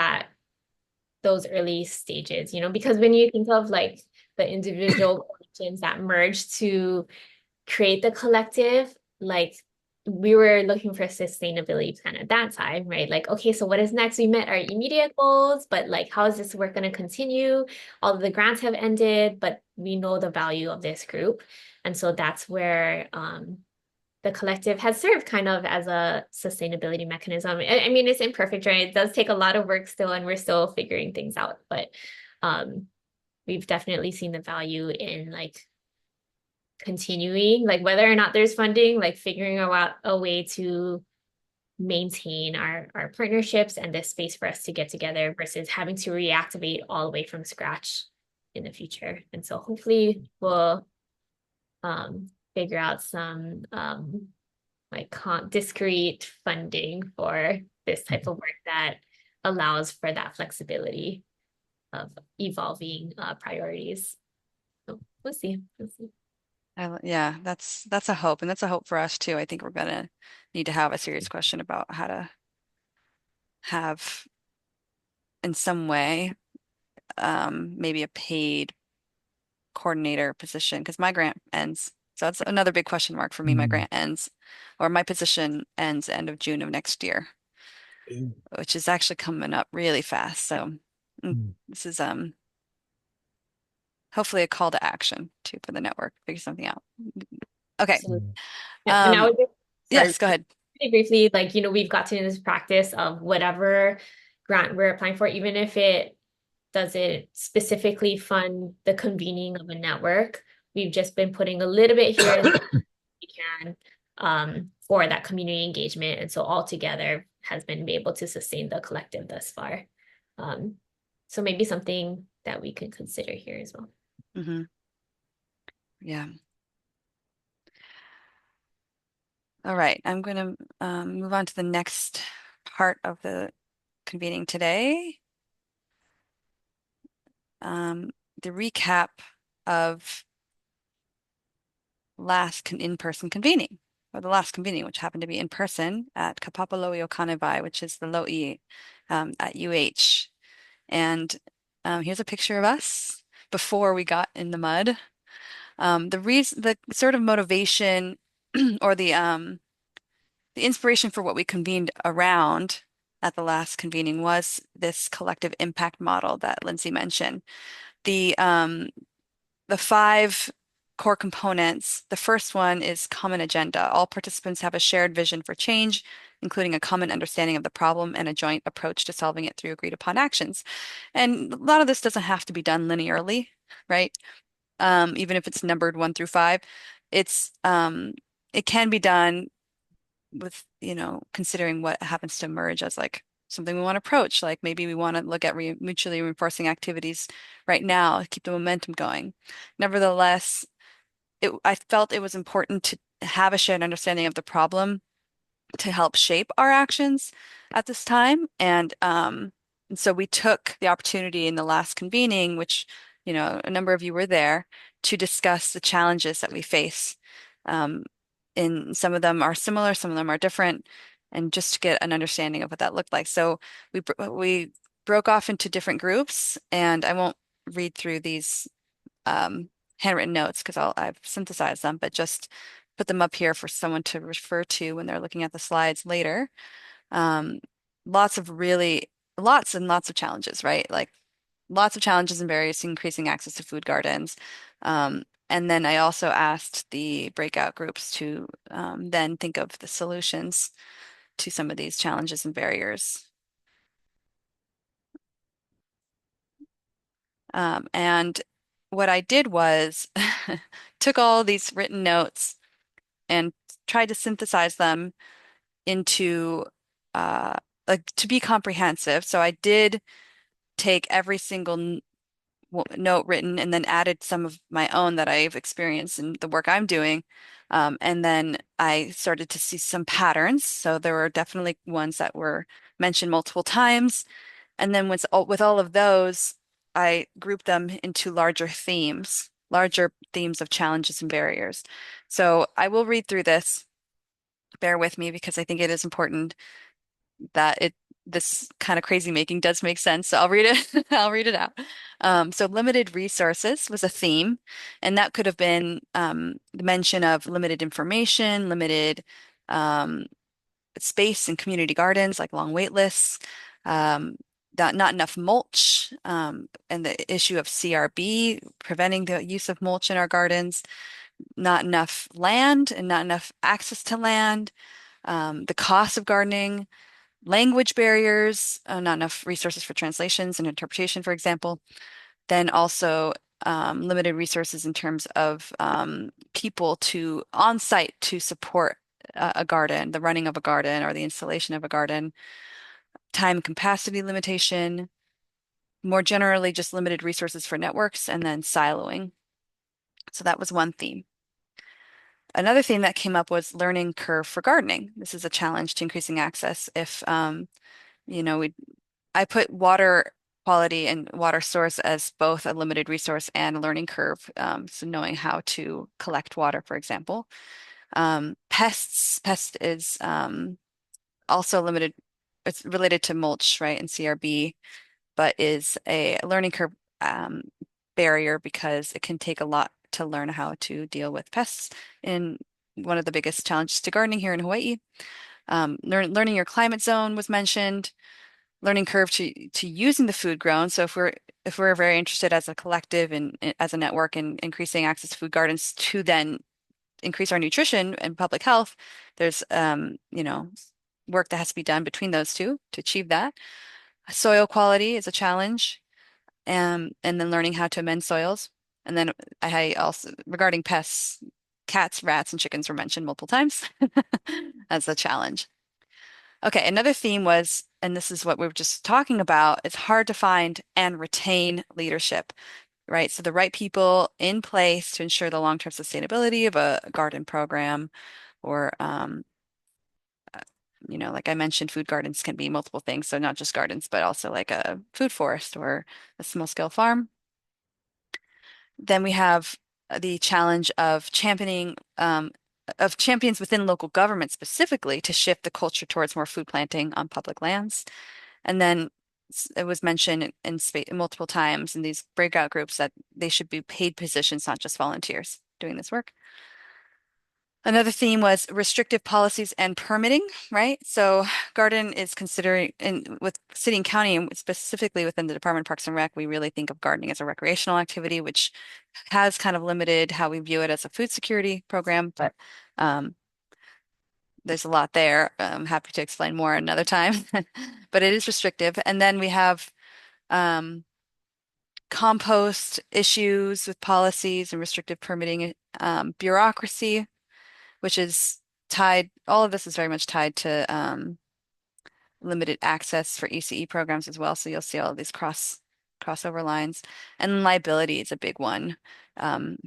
Speaker 6: those early stages, because when you think of like the individual questions that merge to create the collective, like we were looking for a sustainability plan at that time, right? Like, okay, so what is next? We met our immediate goals, but like, how is this work going to continue? All of the grants have ended, but we know the value of this group. And so that's where the collective has served kind of as a sustainability mechanism. I mean, it's imperfect, right? It does take a lot of work still, and we're still figuring things out, but we've definitely seen the value in like continuing, like whether or not there's funding, like figuring out a way to maintain our partnerships and this space for us to get together versus having to reactivate all the way from scratch in the future. And so hopefully we'll figure out some like discrete funding for this type of work that allows for that flexibility of evolving priorities. So we'll see. We'll see.
Speaker 1: Yeah, that's a hope, and that's a hope for us too. I think we're gonna need to have a serious question about how to have in some way maybe a paid coordinator position because my grant ends. So that's another big question mark for me. My
Speaker 3: Mm.
Speaker 1: grant ends, or my position ends end of June of next year, which is actually coming up really fast. So this is hopefully a call to action too for the network, figure something out. Okay.
Speaker 6: Absolutely. And I
Speaker 1: Um,
Speaker 6: would just, sorry,
Speaker 1: yes, go ahead.
Speaker 6: really briefly, like, we've gotten in this practice of whatever grant we're applying for, even if it doesn't specifically fund the convening of a network, we've just been putting a little bit here as we can for that community engagement. And so all together has been able to sustain the collective thus far. So maybe something that we could consider here as well.
Speaker 1: Mm-hmm. Yeah. All right. I'm going to move on to the next part of the convening today. The recap of last in-person convening, or the last convening, which happened to be in person at Kapapalo'i Okanevai, which is the Lo'i at UH. And here's a picture of us before we got in the mud. The sort of motivation or the inspiration for what we convened around at the last convening was this collective impact model that Lindsay mentioned. The um, the five core components. The first one is common agenda. All participants have a shared vision for change, including a common understanding of the problem and a joint approach to solving it through agreed upon actions. And a lot of this doesn't have to be done linearly, right? Even if it's numbered 1 through 5, it's it can be done with, considering what happens to emerge as like something we want to approach. Like maybe we want to look at re mutually reinforcing activities right now, keep the momentum going. Nevertheless, I felt it was important to have a shared understanding of the problem to help shape our actions at this time. And so we took the opportunity in the last convening, which, a number of you were there, to discuss the challenges that we face. Um, and some of them are similar, some of them are different, and just to get an understanding of what that looked like. So we broke off into different groups, and I won't read through these handwritten notes because I've synthesized them, but just put them up here for someone to refer to when they're looking at the slides later. Um, lots and lots of challenges, right? Like lots of challenges and barriers to increasing access to food gardens. And then I also asked the breakout groups to then think of the solutions to some of these challenges and barriers. And what I did was took all these written notes and tried to synthesize them into uh, like to be comprehensive. So I did take every single note written and then added some of my own that I've experienced in the work I'm doing. And then I started to see some patterns. So there were definitely ones that were mentioned multiple times. And then with all of those, I grouped them into larger themes of challenges and barriers. So I will read through this. Bear with me because I think it is important that this kind of crazy making does make sense. So I'll read it. I'll read it out. So limited resources was a theme, and that could have been the mention of limited information, limited um, space in community gardens, like long wait lists, um, not enough mulch, and the issue of CRB, preventing the use of mulch in our gardens, not enough land and not enough access to land, the cost of gardening, language barriers, not enough resources for translations and interpretation, for example. Then also limited resources in terms of people to on site to support a garden, the running of a garden or the installation of a garden, time and capacity limitation, more generally, just limited resources for networks, and then siloing. So that was one theme. Another theme that came up was learning curve for gardening. This is a challenge to increasing access. If you know, I put water quality and water source as both a limited resource and a learning curve. So knowing how to collect water, for example. Pest is also limited. It's related to mulch, right, and CRB, but is a learning curve um, barrier because it can take a lot to learn how to deal with pests. And one of the biggest challenges to gardening here in Hawaii. Learning your climate zone was mentioned. Learning curve to using the food grown. So if we're very interested as a collective and as a network in increasing access to food gardens to then increase our nutrition and public health, there's work that has to be done between those two to achieve that. Soil quality is a challenge, and then learning how to amend soils. And then I also, regarding pests, cats, rats, and chickens were mentioned multiple times as a challenge. Okay, another theme was, and this is what we were just talking about, it's hard to find and retain leadership, right? So the right people in place to ensure the long-term sustainability of a garden program or uh, like I mentioned, food gardens can be multiple things. So not just gardens, but also like a food forest or a small scale farm. Then we have the challenge of of champions within local government specifically to shift the culture towards more food planting on public lands. And then it was mentioned in multiple times in these breakout groups that they should be paid positions, not just volunteers doing this work. Another theme was restrictive policies and permitting, right? So Garden is considering, and with city and county, and specifically within the Department of Parks and Rec, we really think of gardening as a recreational activity, which has kind of limited how we view it as a food security program, but um, there's a lot there. I'm happy to explain more another time, but it is restrictive. And then we have um, compost issues with policies and restrictive permitting, bureaucracy, which is all of this is very much tied to limited access for ECE programs as well. So you'll see all of these crossover lines. And liability is a big one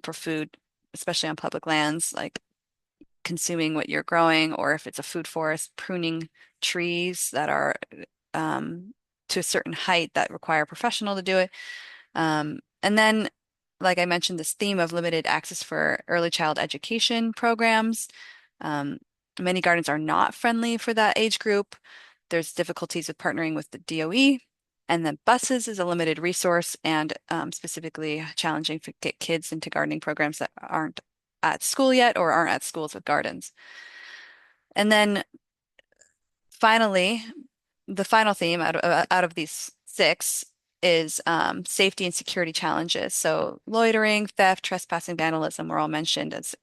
Speaker 1: for food, especially on public lands, like consuming what you're growing, or if it's a food forest, pruning trees that are to a certain height that require a professional to do it. And then, like I mentioned, this theme of limited access for early child education programs. Um, Many gardens are not friendly for that age group. There's difficulties with partnering with the DOE. And then buses is a limited resource and specifically challenging to get kids into gardening programs that aren't at school yet or aren't at schools with gardens. And then finally, the final theme out of these six is safety and security challenges. So loitering, theft, trespassing, vandalism were all mentioned as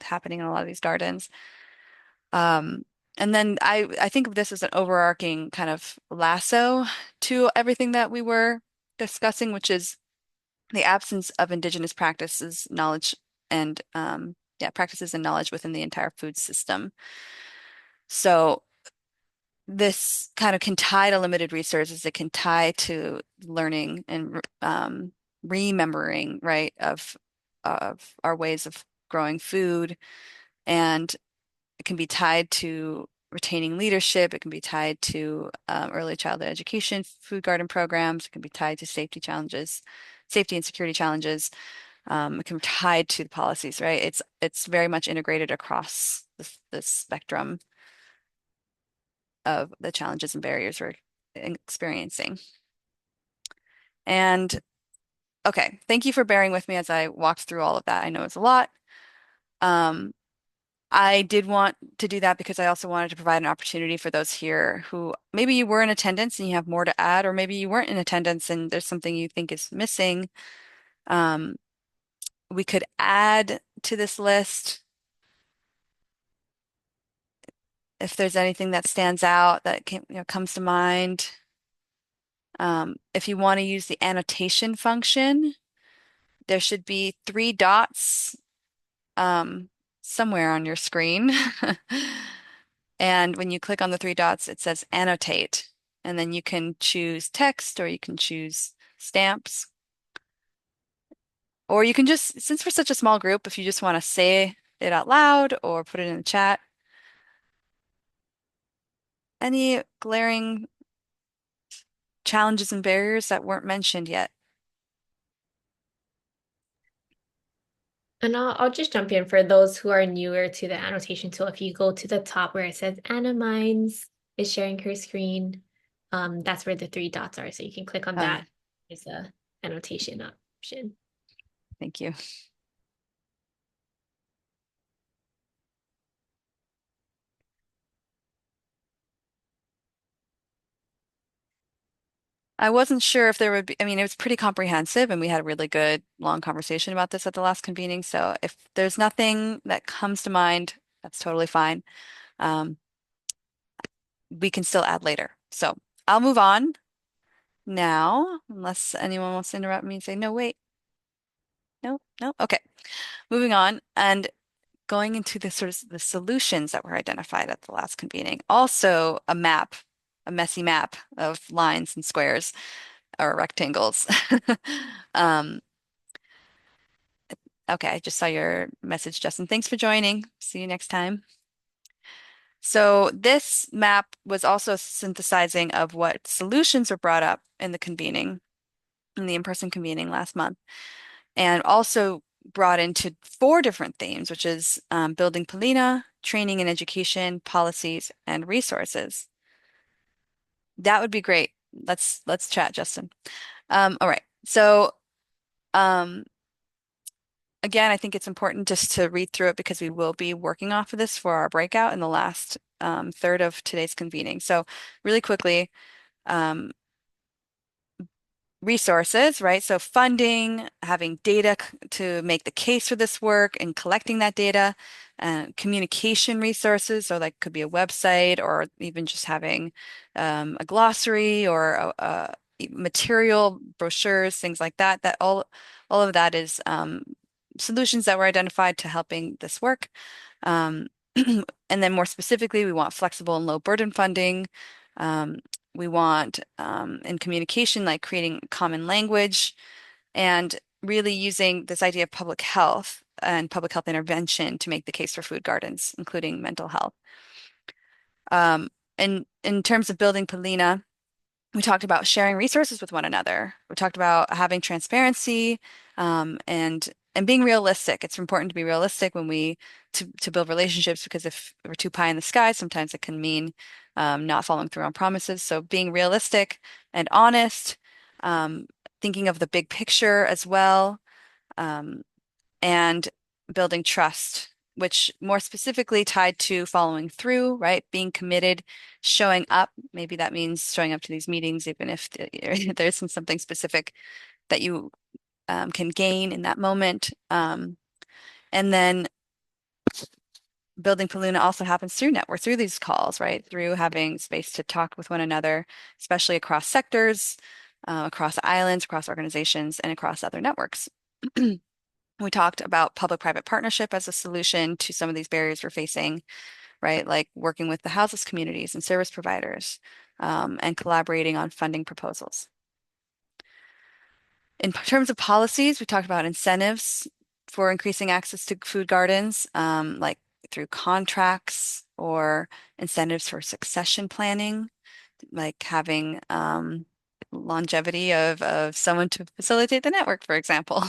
Speaker 1: happening in a lot of these gardens. Um, and then I think of this as an overarching kind of lasso to everything that we were discussing, which is the absence of indigenous practices, knowledge, and practices and knowledge within the entire food system. So this kind of can tie to limited resources. It can tie to learning and remembering, right, of our ways of growing food, and it can be tied to retaining leadership. It can be tied to early childhood education, food garden programs. It can be tied to safety challenges, safety and security challenges. It can be tied to the policies, right? It's very much integrated across the spectrum of the challenges and barriers we're experiencing. And okay, thank you for bearing with me as I walked through all of that. I know it's a lot. I did want to do that because I also wanted to provide an opportunity for those here who maybe you were in attendance and you have more to add, or maybe you weren't in attendance and there's something you think is missing. Um, we could add to this list if there's anything that stands out that comes to mind. If you want to use the annotation function, there should be 3 dots somewhere on your screen. And when you click on the 3 dots, it says annotate. And then you can choose text or you can choose stamps. Or you can just, since we're such a small group, if you just want to say it out loud or put it in the chat. Any glaring challenges and barriers that weren't mentioned yet?
Speaker 6: And I'll just jump in for those who are newer to the annotation tool. If you go to the top where it says Anna Mines is sharing her screen, that's where the three dots are. So you can click on
Speaker 1: Oh, yeah.
Speaker 6: that. There's a annotation option.
Speaker 1: Thank you. I wasn't sure if there would be, I mean, it was pretty comprehensive and we had a really good long conversation about this at the last convening. So if there's nothing that comes to mind, that's totally fine. Um, we can still add later. So I'll move on now, unless anyone wants to interrupt me and say, no, wait, no, no. Okay, moving on and going into the sort of the solutions that were identified at the last convening. Also a map, a messy map of lines and squares or rectangles. Um, okay, I just saw your message, Justin. Thanks for joining. See you next time. So this map was also synthesizing of what solutions were brought up in the convening, in the in-person convening last month, and also brought into four different themes, which is building Polina, training and education, policies, and resources. That would be great. Let's chat, Justin. All right. So um, again, I think it's important just to read through it because we will be working off of this for our breakout in the last third of today's convening. So really quickly, um, resources, right? So funding, having data to make the case for this work and collecting that data, communication resources, so like could be a website or even just having a glossary or material, brochures, things like that. That all of that is solutions that were identified to helping this work. Um, and then more specifically, we want flexible and low burden funding. Um, we want in communication, like creating common language and really using this idea of public health and public health intervention to make the case for food gardens, including mental health. And in terms of building Polina, we talked about sharing resources with one another. We talked about having transparency and being realistic. It's important to be realistic when we to build relationships because if we're too pie in the sky, sometimes it can mean not following through on promises. So being realistic and honest, um, thinking of the big picture as well, um, and building trust, which more specifically tied to following through, right? Being committed, showing up. Maybe that means showing up to these meetings, even if there isn't something specific that you can gain in that moment. And then building Paluna also happens through network, through these calls, right? Through having space to talk with one another, especially across sectors, across islands, across organizations, and across other networks. We talked about public-private partnership as a solution to some of these barriers we're facing, right? Like working with the houseless communities and service providers, and collaborating on funding proposals. In terms of policies, we talked about incentives for increasing access to food gardens, like through contracts or incentives for succession planning, like having longevity of someone to facilitate the network, for example.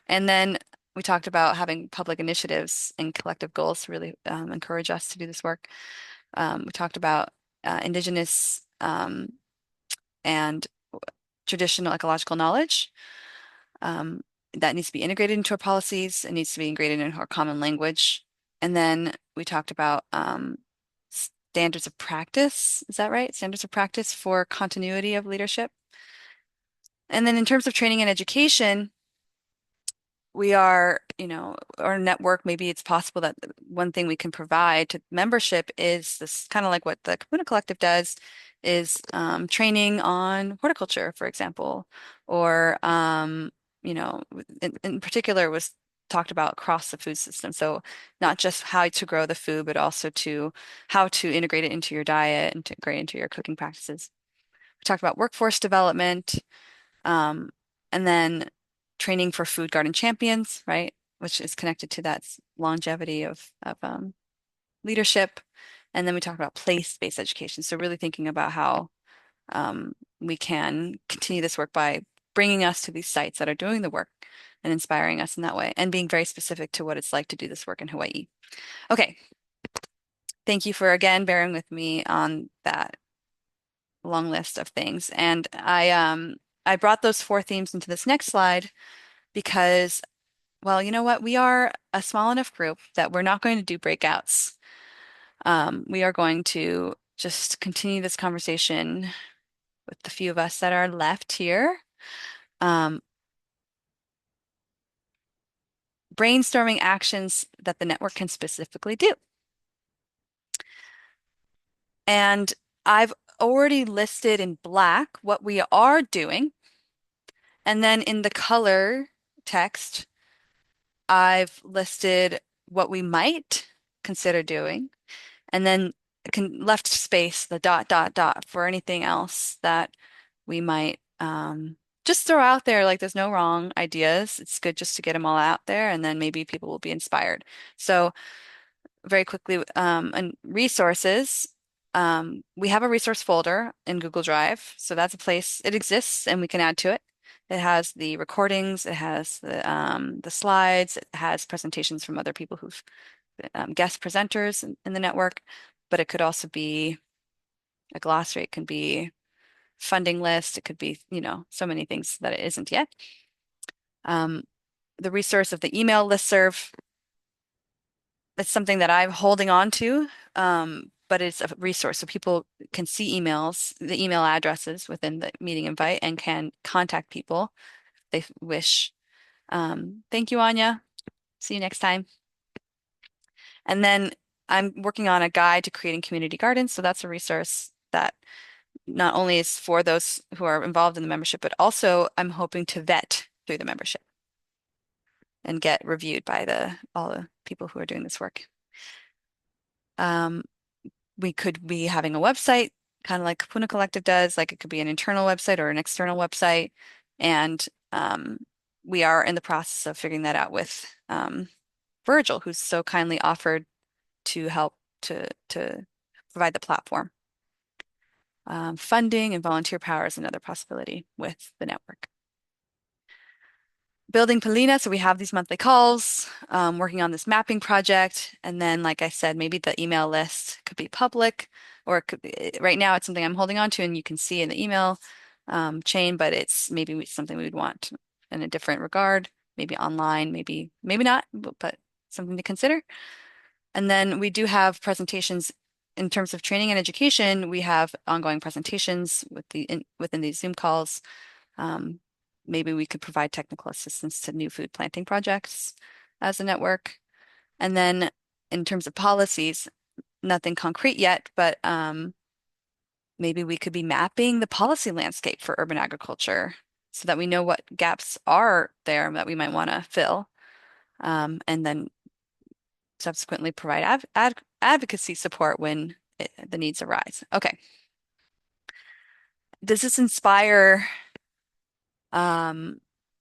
Speaker 1: And then we talked about having public initiatives and collective goals to really encourage us to do this work. We talked about indigenous and traditional ecological knowledge um, that needs to be integrated into our policies. It needs to be integrated into our common language. And then we talked about standards of practice. Is that right? Standards of practice for continuity of leadership. And then in terms of training and education, we are, our network, maybe it's possible that one thing we can provide to membership is this kind of like what the Kapuna Collective does is training on horticulture, for example, or, you know, in particular was talked about across the food system. So not just how to grow the food, but also to how to integrate it into your diet, integrate into your cooking practices. We talked about workforce development, um, and then training for food garden champions, right? which is connected to that longevity of leadership. And then we talk about place-based education. So really thinking about how we can continue this work by bringing us to these sites that are doing the work and inspiring us in that way, and being very specific to what it's like to do this work in Hawaii. Okay. Thank you for again bearing with me on that long list of things. And I brought those four themes into this next slide because, well, you know what? We are a small enough group that we're not going to do breakouts. We are going to just continue this conversation with the few of us that are left here. Brainstorming actions that the network can specifically do. And I've already listed in black what we are doing. And then in the color text, I've listed what we might consider doing. And then left space, the dot, dot, dot for anything else that we might just throw out there. Like there's no wrong ideas. It's good just to get them all out there, and then maybe people will be inspired. So very quickly, and resources. We have a resource folder in Google Drive, so that's a place it exists, and we can add to it. It has the recordings, it has the slides, it has presentations from other people who've guest presenters in the network, but it could also be a glossary, it can be funding list, it could be, so many things that it isn't yet. The resource of the email listserv, it's something that I'm holding on to, but it's a resource so people can see emails, the email addresses within the meeting invite, and can contact people if they wish. Thank you, Anya. See you next time. And then I'm working on a guide to creating community gardens. So that's a resource that not only is for those who are involved in the membership, but also I'm hoping to vet through the membership and get reviewed by all the people who are doing this work. We could be having a website, kind of like Kapuna Collective does, like it could be an internal website or an external website. And we are in the process of figuring that out with Virgil, who's so kindly offered to help to provide the platform. Funding and volunteer power is another possibility with the network. Building Polina, so we have these monthly calls, working on this mapping project, and then, like I said, maybe the email list could be public, or it could be, right now it's something I'm holding on to, and you can see in the email chain, but it's maybe something we would want in a different regard, maybe online, maybe not, but something to consider. And then we do have presentations in terms of training and education. We have ongoing presentations within these Zoom calls. Maybe we could provide technical assistance to new food planting projects as a network. And then in terms of policies, nothing concrete yet, but maybe we could be mapping the policy landscape for urban agriculture so that we know what gaps are there that we might want to fill. And then subsequently provide advocacy support when the needs arise. Okay. Does this inspire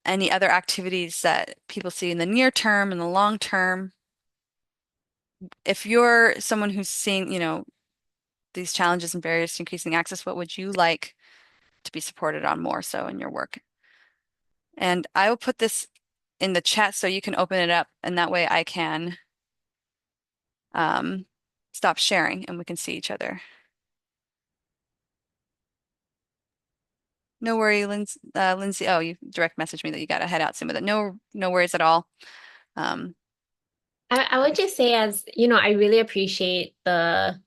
Speaker 1: any other activities that people see in the near term and the long term? If you're someone who's seeing, these challenges and barriers to increasing access, what would you like to be supported on more so in your work? And I will put this in the chat so you can open it up, and that way I can stop sharing and we can see each other. No worry, Lindsay. Oh, you direct messaged me that you got to head out soon, but no worries at all.
Speaker 6: I would just say, as you know, I really appreciate the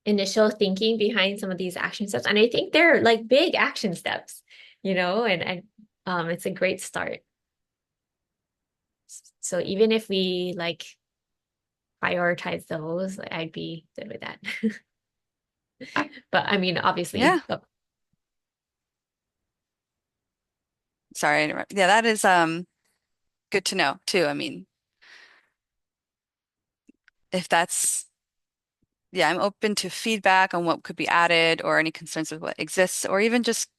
Speaker 6: initial thinking behind some of these action steps, and I think they're like big action steps, and it's a great start. So even if we like prioritize those, I'd be good with that. But I mean, obviously,
Speaker 1: Yeah. Sorry, I interrupted. Yeah, that is good to know too. I mean, if that's yeah, I'm open to feedback on what could be added or any concerns with what exists, or even just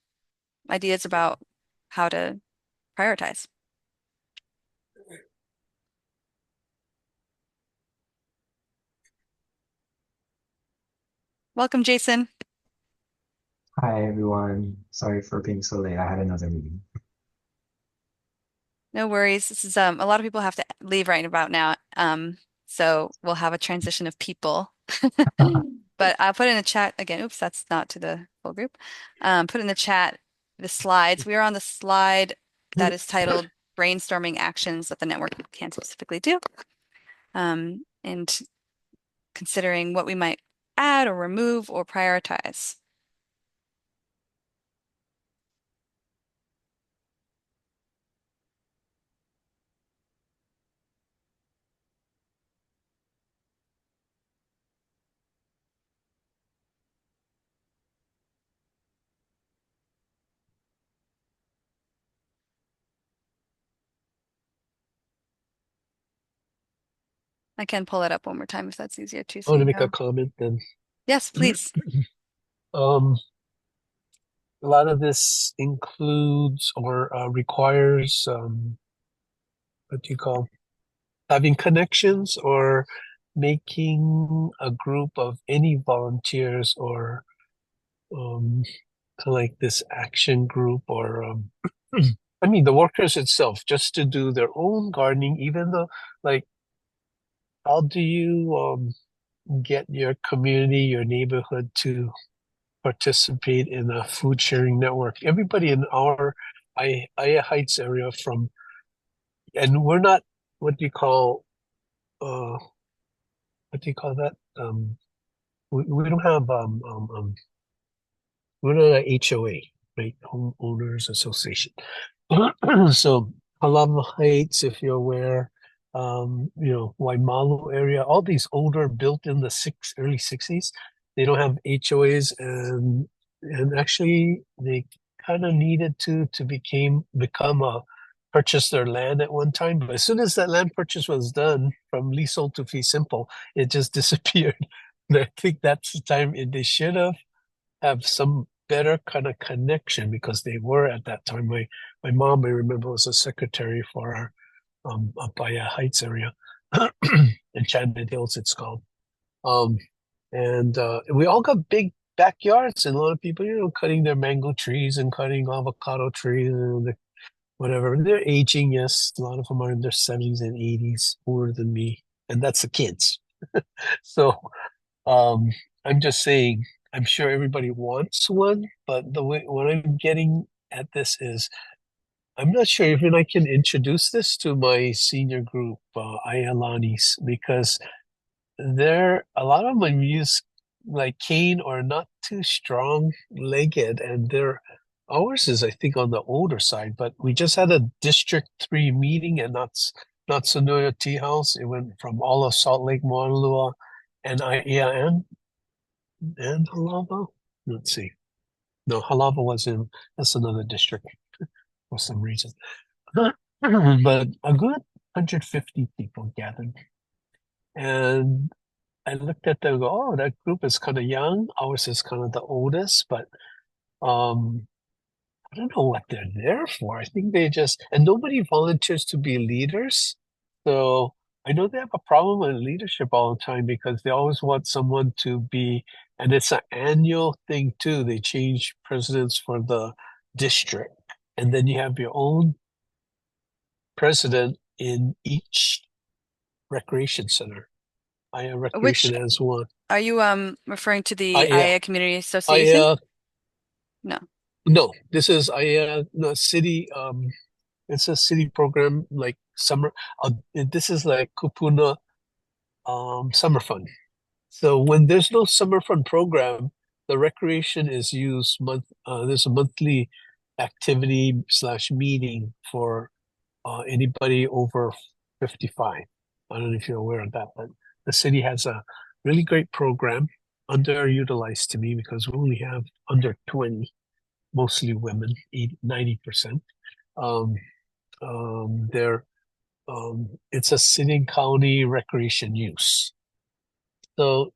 Speaker 1: ideas about how to prioritize. Welcome, Jason.
Speaker 8: Hi everyone. Sorry for being so late. I had another meeting.
Speaker 1: No worries. This is a lot of people have to leave right about now. So we'll have a transition of people. But I'll put in the chat again. Oops, that's not to the full group. Put in the chat the slides. We are on the slide that is titled Brainstorming Actions that the network can specifically do. And considering what we might add or remove or prioritize. I can pull it up one more time if that's easier too,
Speaker 3: I
Speaker 1: so
Speaker 3: want to
Speaker 1: you
Speaker 3: make a
Speaker 1: know.
Speaker 3: comment then.
Speaker 1: Yes, please.
Speaker 3: Um, a lot of this includes or requires what do you call having connections or making a group of any volunteers or um, kind of like this action group or I mean the workers itself just to do their own gardening, even though like how do you get your community, your neighborhood to participate in a food sharing network? Everybody in our Aya Heights area from, and we're not what do you call uh what do you call that? We don't have we're not an HOA, right? Homeowners Association. So Halama Heights, if you're aware, Hui Māla area, all these older built in the early 60s, they don't have HOAs and actually they kind of needed to become a purchase their land at one time. But as soon as that land purchase was done from leasehold to fee simple, it just disappeared. And I think that's the time they should have some better kind of connection because they were at that time. My mom, I remember, was a secretary for our up by Heights area, Enchanted Hills, it's called. Um, and we all got big backyards, and a lot of people, cutting their mango trees and cutting avocado trees and whatever. And they're aging, yes. A lot of them are in their 70s and 80s, older than me, and that's the kids. So um, I'm just saying, I'm sure everybody wants one, but the way what I'm getting at this is I'm not sure even I can introduce this to my senior group, Ayalanis, because a lot of them use like cane or not too strong legged, and ours is I think on the older side, but we just had a District 3 meeting and not Sonoya Tea House. It went from all of Salt Lake, Moanalua, and and Halava. Let's see. No, Halava that's another district for some reason. But a good 150 people gathered. And I looked at them and go, oh, that group is kind of young. Ours is kind of the oldest, but um, I don't know what they're there for. I think and nobody volunteers to be leaders. So I know they have a problem with leadership all the time because they always want someone to be, and it's an annual thing too. They change presidents for the district. And then you have your own president in each recreation center. Aya
Speaker 1: Which
Speaker 3: Recreation has one.
Speaker 1: are you referring to the
Speaker 3: Aya,
Speaker 1: IA Community Association?
Speaker 3: Aya,
Speaker 1: No.
Speaker 3: no, this is Aya, no, city, it's a city program like summer. This is like Kupuna summer fun. So when there's no summer fun program, the recreation is used there's a monthly activity slash meeting for anybody over 55. I don't know if you're aware of that, but the city has a really great program, underutilized to me because we only have under 20, mostly women, 90%. Um, they're it's a city and county recreation use. So,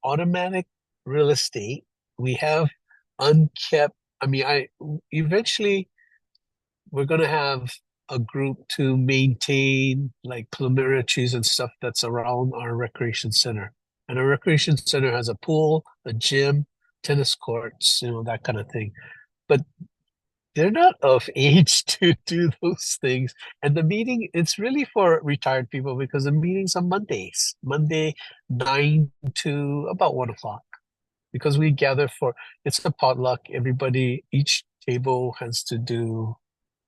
Speaker 3: automatic real estate, we have unkept. I mean, I eventually we're gonna have a group to maintain like plumeria trees and stuff that's around our recreation center. And a recreation center has a pool, a gym, tennis courts, that kind of thing. But they're not of age to do those things. And the meeting, it's really for retired people because the meeting's on Mondays, Monday 9 to about 1 o'clock. Because we gather it's a potluck. Everybody, each table has to do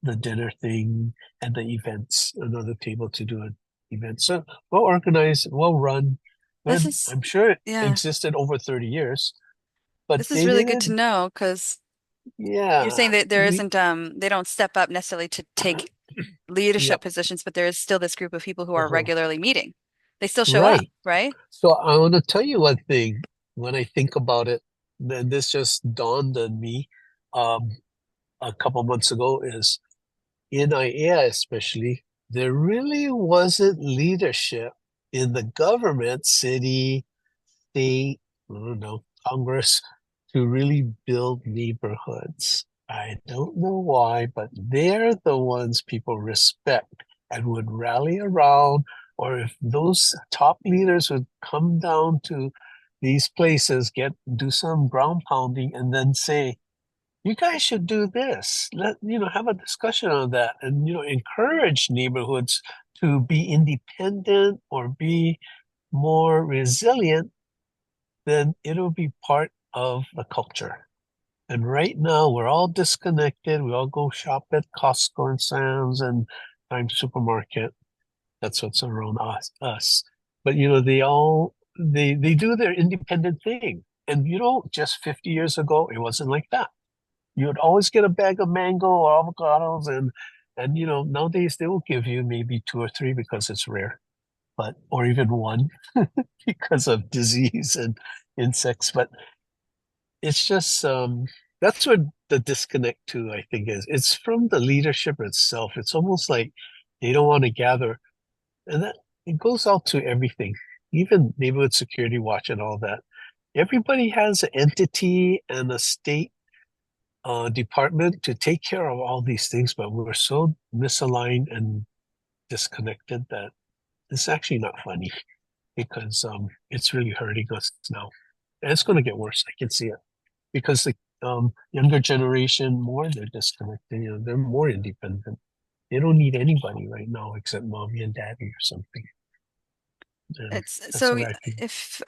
Speaker 3: the dinner thing and the events, another table to do an event. So well organized, well run.
Speaker 1: This
Speaker 3: And
Speaker 1: is,
Speaker 3: I'm sure it
Speaker 1: yeah,
Speaker 3: existed over 30 years, but
Speaker 1: this is
Speaker 3: they
Speaker 1: really good to
Speaker 3: didn't,
Speaker 1: know because you're
Speaker 3: yeah,
Speaker 1: saying that there isn't, they don't step up necessarily to take leadership
Speaker 3: yep,
Speaker 1: positions, but there is still this group of people who are
Speaker 3: uh-huh,
Speaker 1: regularly meeting. They still show up,
Speaker 3: right.
Speaker 1: right?
Speaker 3: So I want to tell you one thing when I think about it, then this just dawned on me um, a couple months ago is in IAEA especially, there really wasn't leadership in the government, city, state, I don't know, Congress to really build neighborhoods. I don't know why, but they're the ones people respect and would rally around. Or if those top leaders would come down to these places, do some ground pounding, and then say, you guys should do this. Have a discussion on that and, encourage neighborhoods to be independent or be more resilient, then it'll be part of the culture. And right now we're all disconnected. We all go shop at Costco and Sam's and Times Supermarket. That's what's around us. But they do their independent thing. And just 50 years ago, it wasn't like that. You would always get a bag of mango or avocados and nowadays they will give you maybe two or three because it's rare, or even one because of disease and insects. But it's just that's what the disconnect too, I think, is. It's from the leadership itself. It's almost like they don't want to gather. And that it goes out to everything, even neighborhood security watch and all that. Everybody has an entity and a state department to take care of all these things, but we're so misaligned and disconnected that it's actually not funny because it's really hurting us now. And it's going to get worse. I can see it because the younger generation they're disconnected. They're more independent. They don't need anybody right now except mommy and daddy or something. And
Speaker 1: It's
Speaker 3: that's
Speaker 1: so
Speaker 3: what I feel.
Speaker 1: if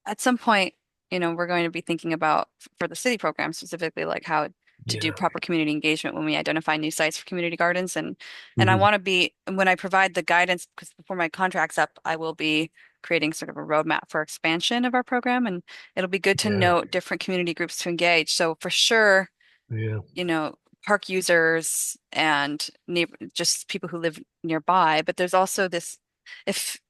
Speaker 1: at some point, we're going to be thinking about for the city program specifically, like how to do
Speaker 3: Yeah.
Speaker 1: proper community engagement when we identify new sites for community gardens. And I
Speaker 3: Mhm.
Speaker 1: want to be, when I provide the guidance, because before my contract's up, I will be creating sort of a roadmap for expansion of our program. And it'll be good to
Speaker 3: Yeah.
Speaker 1: note different community groups to engage. So for sure,
Speaker 3: Yeah.
Speaker 1: you know, park users and neighbor, just people who live nearby. But there's also this, if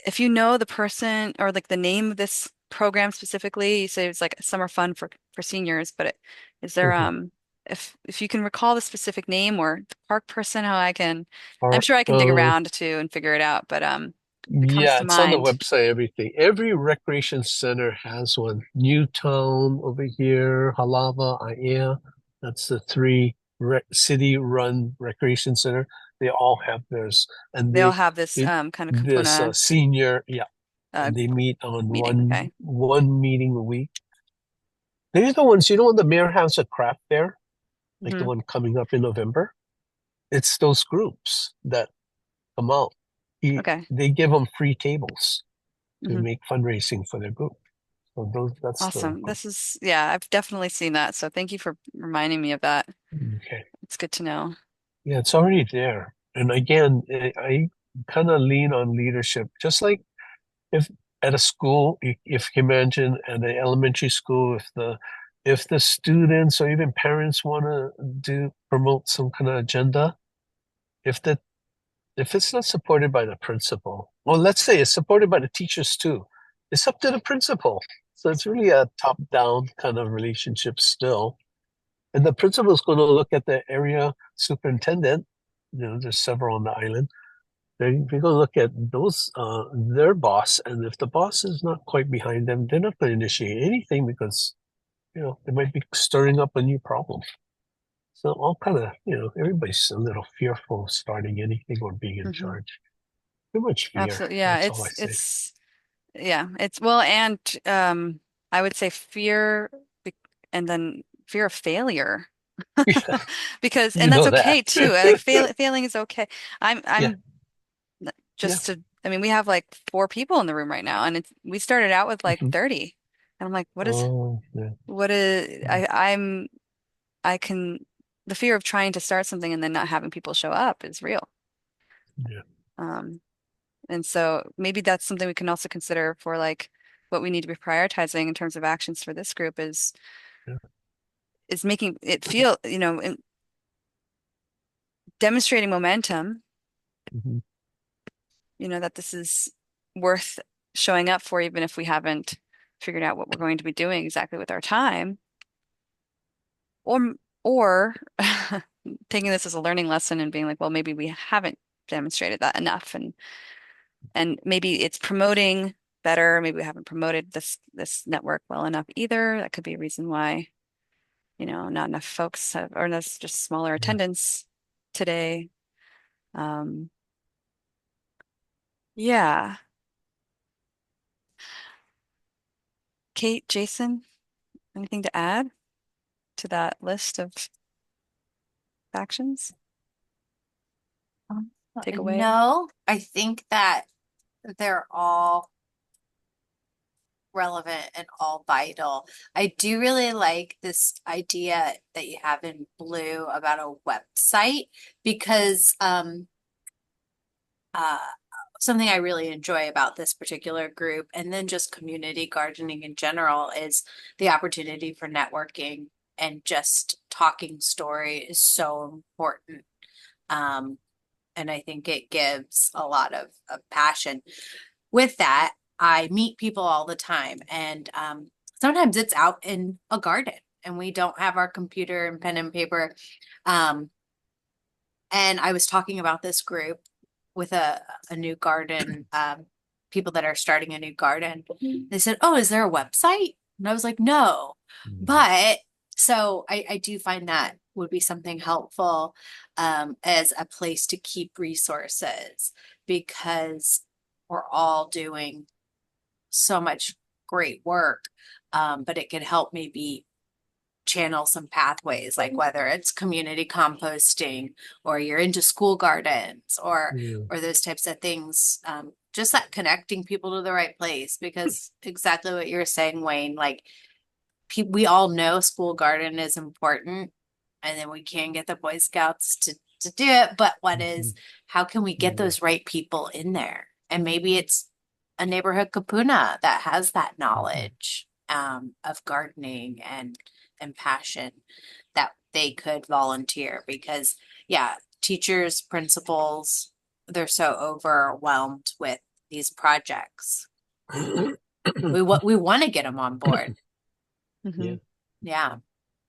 Speaker 1: if you know the person or like the name of this program specifically, you say it's like summer fun for seniors, but is there
Speaker 3: Mhm.
Speaker 1: if you can recall the specific name or the park person, I'm
Speaker 3: Or
Speaker 1: sure I can dig around too and figure it out, but if it comes
Speaker 3: yeah,
Speaker 1: to
Speaker 3: it's on the
Speaker 1: mind,
Speaker 3: website, everything. Every recreation center has one. Newtown over here, Halava, Aiea. That's the three city-run recreation center. They all have theirs, and
Speaker 1: they all have this
Speaker 3: it,
Speaker 1: kind of
Speaker 3: this
Speaker 1: Kapuna
Speaker 3: senior, yeah,
Speaker 1: uh
Speaker 3: and they meet on
Speaker 1: meeting. Okay.
Speaker 3: one meeting a week. They're the ones, when the mayor has a craft fair, like the
Speaker 1: Hmm.
Speaker 3: one coming up in November. It's those groups that come out.
Speaker 1: Okay.
Speaker 3: They give them free tables to
Speaker 1: Hmm.
Speaker 3: make fundraising for their group. So that's the
Speaker 1: Awesome.
Speaker 3: group.
Speaker 1: This is, yeah, I've definitely seen that. So thank you for reminding me of that.
Speaker 3: Okay.
Speaker 1: It's good to know.
Speaker 3: Yeah, it's already there. And again, I kind of lean on leadership. Just like if at a school, if you imagine at an elementary school, if the students or even parents want to promote some kind of agenda, if the if it's not supported by the principal, well, let's say it's supported by the teachers too, it's up to the principal. So it's really a top-down kind of relationship still. And the principal is going to look at the area superintendent. There's several on the island. They're going to look at their boss, and if the boss is not quite behind them, they're not going to initiate anything because they might be stirring up a new problem. So all kind of everybody's a little fearful of starting anything or being in
Speaker 1: Hmm.
Speaker 3: charge. Too much fear.
Speaker 1: Absolutely. Yeah,
Speaker 3: That's all I say.
Speaker 1: it's well, and I would say fear and then fear of failure. Because
Speaker 3: You
Speaker 1: and that's
Speaker 3: know that.
Speaker 1: okay too. Like failing is okay.
Speaker 3: Yeah,
Speaker 1: I'm
Speaker 3: yeah.
Speaker 1: just to I mean, we have like 4 people in the room right now, and we started out with like
Speaker 3: Mhm.
Speaker 1: 30. And I'm like,
Speaker 3: Oh, yeah.
Speaker 1: what is
Speaker 3: Mm,
Speaker 1: I can the fear of trying to start something and then not having people show up is real.
Speaker 3: yeah.
Speaker 1: Um, and so maybe that's something we can also consider for like what we need to be prioritizing in terms of actions for this group
Speaker 3: Yeah.
Speaker 1: is making it feel, demonstrating momentum,
Speaker 3: Mhm.
Speaker 1: that this is worth showing up for, even if we haven't figured out what we're going to be doing exactly with our time, or or taking this as a learning lesson and being like, well, maybe we haven't demonstrated that enough, and maybe it's promoting better. Maybe we haven't promoted this network well enough either. That could be a reason why, not enough folks have, or that's just smaller
Speaker 3: Yeah.
Speaker 1: attendance today. Um, yeah. Kate, Jason, anything to add to that list of actions? Take away?
Speaker 2: No, I think that they're all relevant and all vital. I do really like this idea that you have in blue about a website because uh something I really enjoy about this particular group and then just community gardening in general is the opportunity for networking and just talking story is so important. Um, and I think it gives a lot of passion. With that, I meet people all the time, and sometimes it's out in a garden, and we don't have our computer and pen and paper. Um, and I was talking about this group with a new garden, people that are starting a new garden. They said, "Oh, is there a website?" And I was like, "No,"
Speaker 3: Mm.
Speaker 2: but so I do find that would be something helpful as a place to keep resources because we're all doing so much great work, but it could help maybe channel some pathways, like whether it's community composting or you're into school gardens
Speaker 3: Yeah.
Speaker 2: or those types of things. Just that connecting people to the right place, because exactly what you're saying, Wayne, like we all know school garden is important, and then we can get the Boy Scouts to do it. But
Speaker 3: Mhm.
Speaker 2: how can we get
Speaker 3: Yeah.
Speaker 2: those right people in there? And maybe it's a neighborhood kapuna that has that
Speaker 3: Mhm.
Speaker 2: knowledge of gardening and passion that they could volunteer because, yeah, teachers, principals, they're so overwhelmed with these projects. We want to get them on board.
Speaker 1: Hmm.
Speaker 3: Yeah.
Speaker 2: Yeah.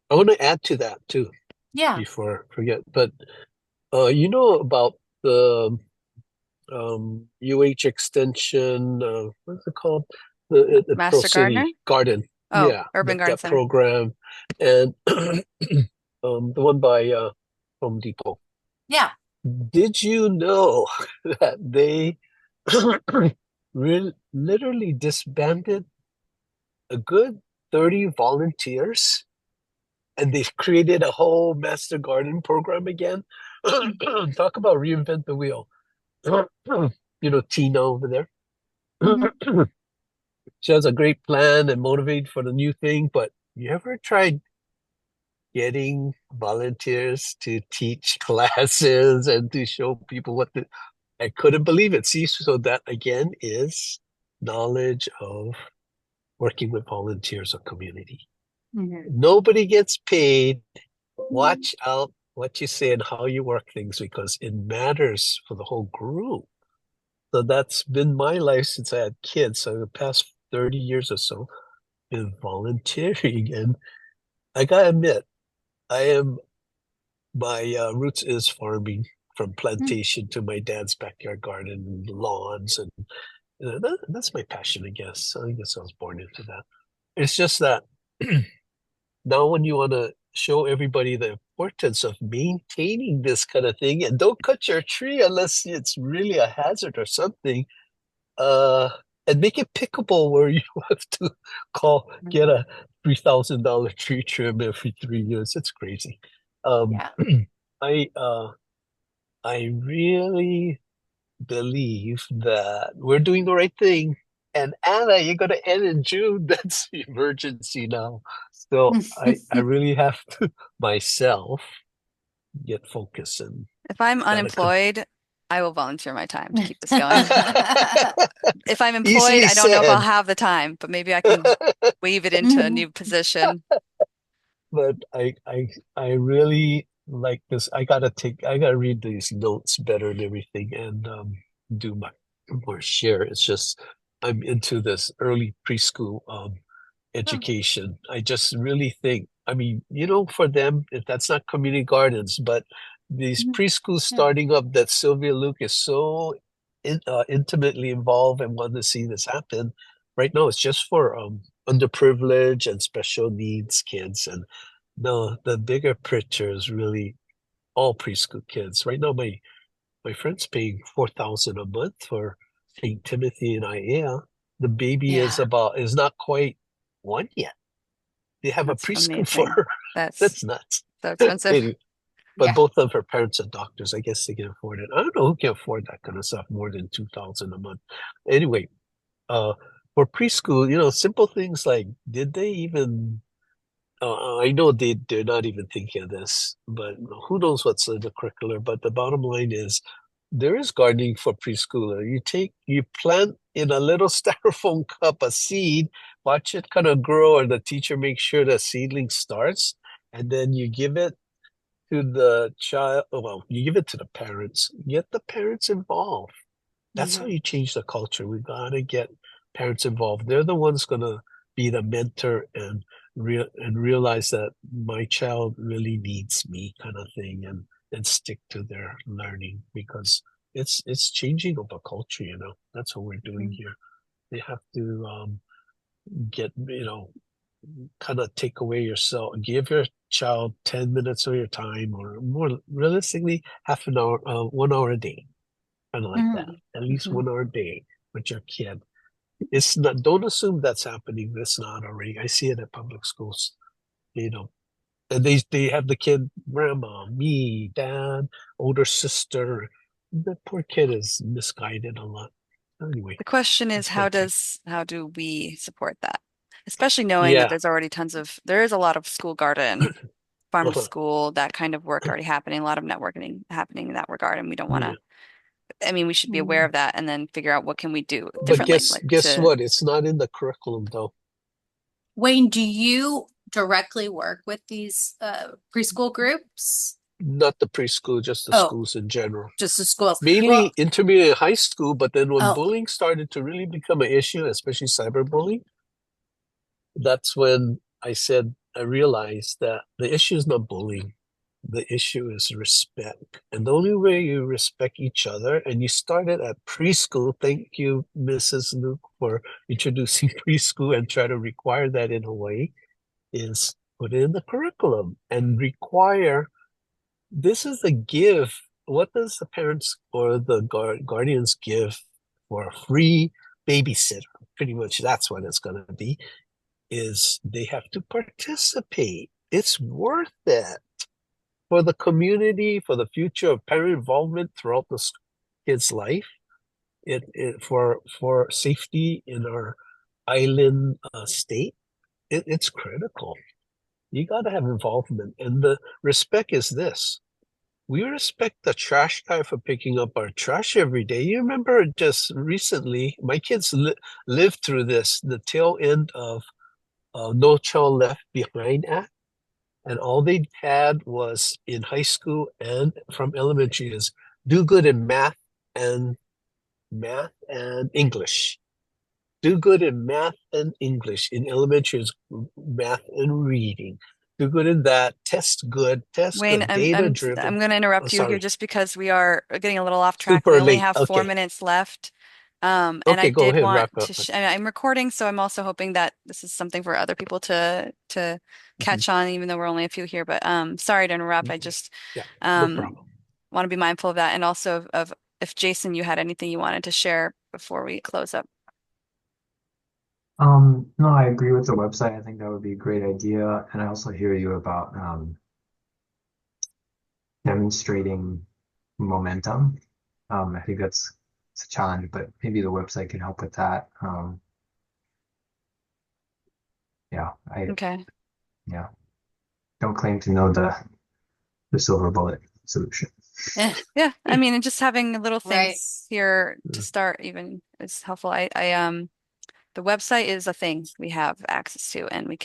Speaker 3: I want to add to that too
Speaker 2: Yeah.
Speaker 3: before I forget. But you know about the UH extension, what's it called? The Pearl
Speaker 1: Master Gardener?
Speaker 3: City Garden.
Speaker 1: Oh,
Speaker 3: Yeah,
Speaker 1: Urban Garden
Speaker 3: that
Speaker 1: Center.
Speaker 3: program. And the one by Home Depot.
Speaker 2: Yeah.
Speaker 3: Did you know that they literally disbanded a good 30 volunteers and they've created a whole master garden program again? Talk about reinvent the wheel. You know, Tina over there.
Speaker 2: Mhm.
Speaker 3: She has a great plan and motivate for the new thing, but you ever tried getting volunteers to teach classes and to show people what the I couldn't believe it. See, so that again is knowledge of working with volunteers or community.
Speaker 2: Mhm.
Speaker 3: Nobody gets paid. Watch out what you say and how you work things because it matters for the whole group. So that's been my life since I had kids. So the past 30 years or so, been volunteering. And I gotta admit, my roots is farming from plantation to my dad's backyard garden and lawns. And that's my passion, I guess. I guess I was born into that. It's just that now when you want to show everybody the importance of maintaining this kind of thing, and don't cut your tree unless it's really a hazard or something. Uh, and make it pickable where you have to get a $3,000 tree trim every 3 years. It's crazy. Um,
Speaker 2: Yeah.
Speaker 3: I I really believe that we're doing the right thing. And Anna, you're going to end in June. That's the emergency now. So I really have to myself get focused and
Speaker 1: If I'm
Speaker 3: gotta
Speaker 1: unemployed, I will volunteer my time to keep this going. If I'm employed,
Speaker 3: easily
Speaker 1: I don't know if I'll
Speaker 3: said.
Speaker 1: have the time, but maybe I can weave it into a new position.
Speaker 3: But I really like this. I gotta read these notes better and everything and do my more share. It's just I'm into this early preschool education. I just really think, I mean, for them, if that's not community gardens, but these preschools
Speaker 2: Yeah.
Speaker 3: starting up that Sylvia Luke is so intimately involved and want to see this happen. Right now, it's just for underprivileged and special needs kids. And no, the bigger picture is really all preschool kids. Right now, my friend's paying 4,000 a month for St. Timothy and Iea. The baby
Speaker 2: Yeah.
Speaker 3: is not quite one yet. They have a
Speaker 1: That's
Speaker 3: preschool for
Speaker 1: amazing.
Speaker 3: her.
Speaker 1: That's
Speaker 3: That's nuts.
Speaker 1: so expensive.
Speaker 3: Anyway, but
Speaker 2: Yeah.
Speaker 3: both of her parents are doctors. I guess they can afford it. I don't know who can afford that kind of stuff more than 2,000 a month. Anyway, for preschool, simple things like did they even I know they're not even thinking of this, but who knows what's in the curricular. But the bottom line is there is gardening for preschooler. You plant in a little styrofoam cup a seed, watch it kind of grow, and the teacher makes sure the seedling starts, and then you give it to the child. Well, you give it to the parents. Get the parents involved. That's how you change the culture. We gotta get parents involved. They're the ones gonna be the mentor and realize that my child really needs me, kind of thing, and stick to their learning because it's changing of a culture. That's what we're doing here. They have to get kind of take away yourself, give your child 10 minutes of your time, or more realistically, half an hour, 1 hour a day, kind of like that. At least 1 hour a day with your kid. It's not, don't assume that's happening. That's not already. I see it at public schools, you know. And they have the kid, grandma, me, dad, older sister. The poor kid is misguided a lot. Anyway,
Speaker 1: The question is,
Speaker 3: that's my take.
Speaker 1: how do we support that? Especially knowing that
Speaker 3: Yeah.
Speaker 1: there is a lot of school garden, farm to
Speaker 3: Uh-huh.
Speaker 1: school, that kind of work already happening, a lot of networking happening in that regard, and we don't want
Speaker 3: Yeah.
Speaker 1: to, I mean, we should be aware of that and then figure out what can we do
Speaker 3: But
Speaker 1: differently,
Speaker 3: guess
Speaker 1: like
Speaker 3: guess
Speaker 1: to,
Speaker 3: what? It's not in the curriculum though.
Speaker 2: Wayne, do you directly work with these preschool groups?
Speaker 3: Not the preschool, just the
Speaker 2: Oh,
Speaker 3: schools in general.
Speaker 2: just the schools.
Speaker 3: Mainly
Speaker 2: Well,
Speaker 3: intermediate and high school, but then when
Speaker 2: oh,
Speaker 3: bullying started to really become an issue, especially cyberbullying, that's when I realized that the issue is not bullying. The issue is respect. And the only way you respect each other, and you started at preschool, thank you, Mrs. Luke, for introducing preschool and try to require that in Hawaii, is put it in the curriculum and require this is a give. What does the parents or the guardians give for a free babysitter? Pretty much that's what it's going to be, is they have to participate. It's worth it for the community, for the future of parent involvement throughout the kid's life, for safety in our island state. It's critical. You got to have involvement, and the respect is this. We respect the trash guy for picking up our trash every day. You remember just recently, my kids lived through this, the tail end of No Child Left Behind Act. And all they had was in high school and from elementary is do good in and math and English. Do good in math and English. In elementary is math and reading. Do good in that. Test
Speaker 1: Wayne,
Speaker 3: good, data driven.
Speaker 1: I'm going to
Speaker 3: Oh,
Speaker 1: interrupt you here
Speaker 3: sorry,
Speaker 1: just because we are getting a little off track. We
Speaker 3: super
Speaker 1: only
Speaker 3: late.
Speaker 1: have four
Speaker 3: Okay.
Speaker 1: minutes left. And I
Speaker 3: Okay, go
Speaker 1: did
Speaker 3: ahead,
Speaker 1: want
Speaker 3: wrap up.
Speaker 1: to I'm recording, so I'm also hoping that this is something for other people to
Speaker 3: Mhm.
Speaker 1: catch on, even though we're only a few here. But sorry to interrupt. I just
Speaker 3: Yeah, no
Speaker 1: um
Speaker 3: problem.
Speaker 1: want to be mindful of that, and also of if Jason, you had anything you wanted to share before we close up.
Speaker 8: No, I agree with the website. I think that would be a great idea. And I also hear you about demonstrating momentum. I think it's a challenge, but maybe the website can help with that. Yeah,
Speaker 1: Okay.
Speaker 8: yeah, don't claim to know the silver bullet solution.
Speaker 1: Yeah. I mean, and just having little
Speaker 2: Right.
Speaker 1: things here to
Speaker 3: Mm.
Speaker 1: start even is helpful. The website is a thing we have access to, and we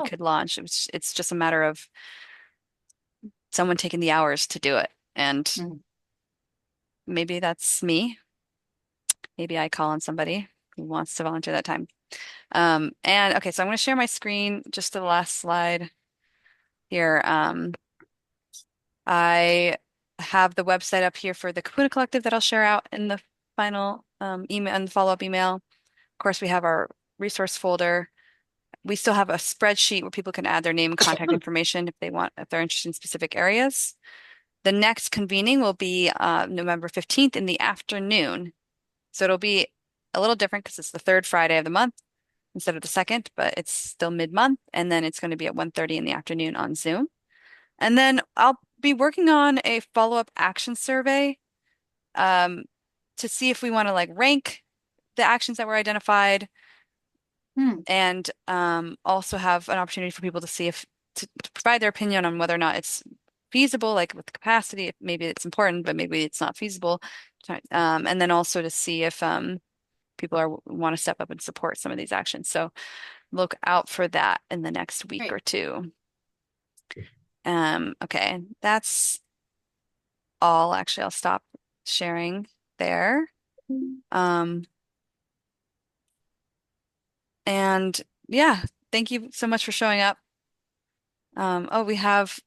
Speaker 2: Oh.
Speaker 1: could launch. It's just a matter of someone taking the hours to do it. And
Speaker 2: Mm.
Speaker 1: maybe that's me. Maybe I call on somebody who wants to volunteer that time. And okay, so I'm going to share my screen, just the last slide here. I have the website up here for the Kapuna Collective that I'll share out in the final email and follow-up email. Of course, we have our resource folder. We still have a spreadsheet where people can add their name and contact information if they want, if they're interested in specific areas. The next convening will be November 15th in the afternoon. So it'll be a little different because it's the third Friday of the month instead of the second, but it's still mid-month. And then it's going to be at 1:30 in the afternoon on Zoom. And then I'll be working on a follow-up action survey um, to see if we want to like rank the actions that were identified
Speaker 2: Hmm.
Speaker 1: and also have an opportunity for people to see if to provide their opinion on whether or not it's feasible, like with the capacity, if maybe it's important, but maybe it's not feasible. And then also to see if people are want to step up and support some of these actions. So look out for that in the next week
Speaker 2: Great.
Speaker 1: or two. Okay, that's all. Actually, I'll stop sharing there. Um, and yeah, thank you so much for showing up. Oh, we have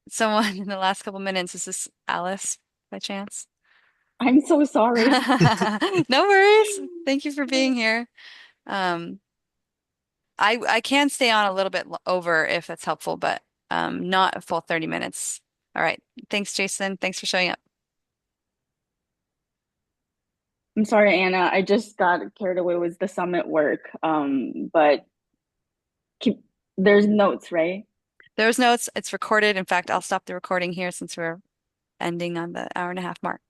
Speaker 1: someone in the last couple minutes. Is this Alice by chance?
Speaker 9: I'm so sorry.
Speaker 1: No worries. Thank you for being here. Um, I can stay on a little bit over if that's helpful, but not a full 30 minutes. All right. Thanks, Jason. Thanks for showing up.
Speaker 9: I'm sorry, Anna. I just got carried away with the summit work. But keep there's notes, right?
Speaker 1: There's notes. It's recorded. In fact, I'll stop the recording here since we're ending on the hour and a half mark.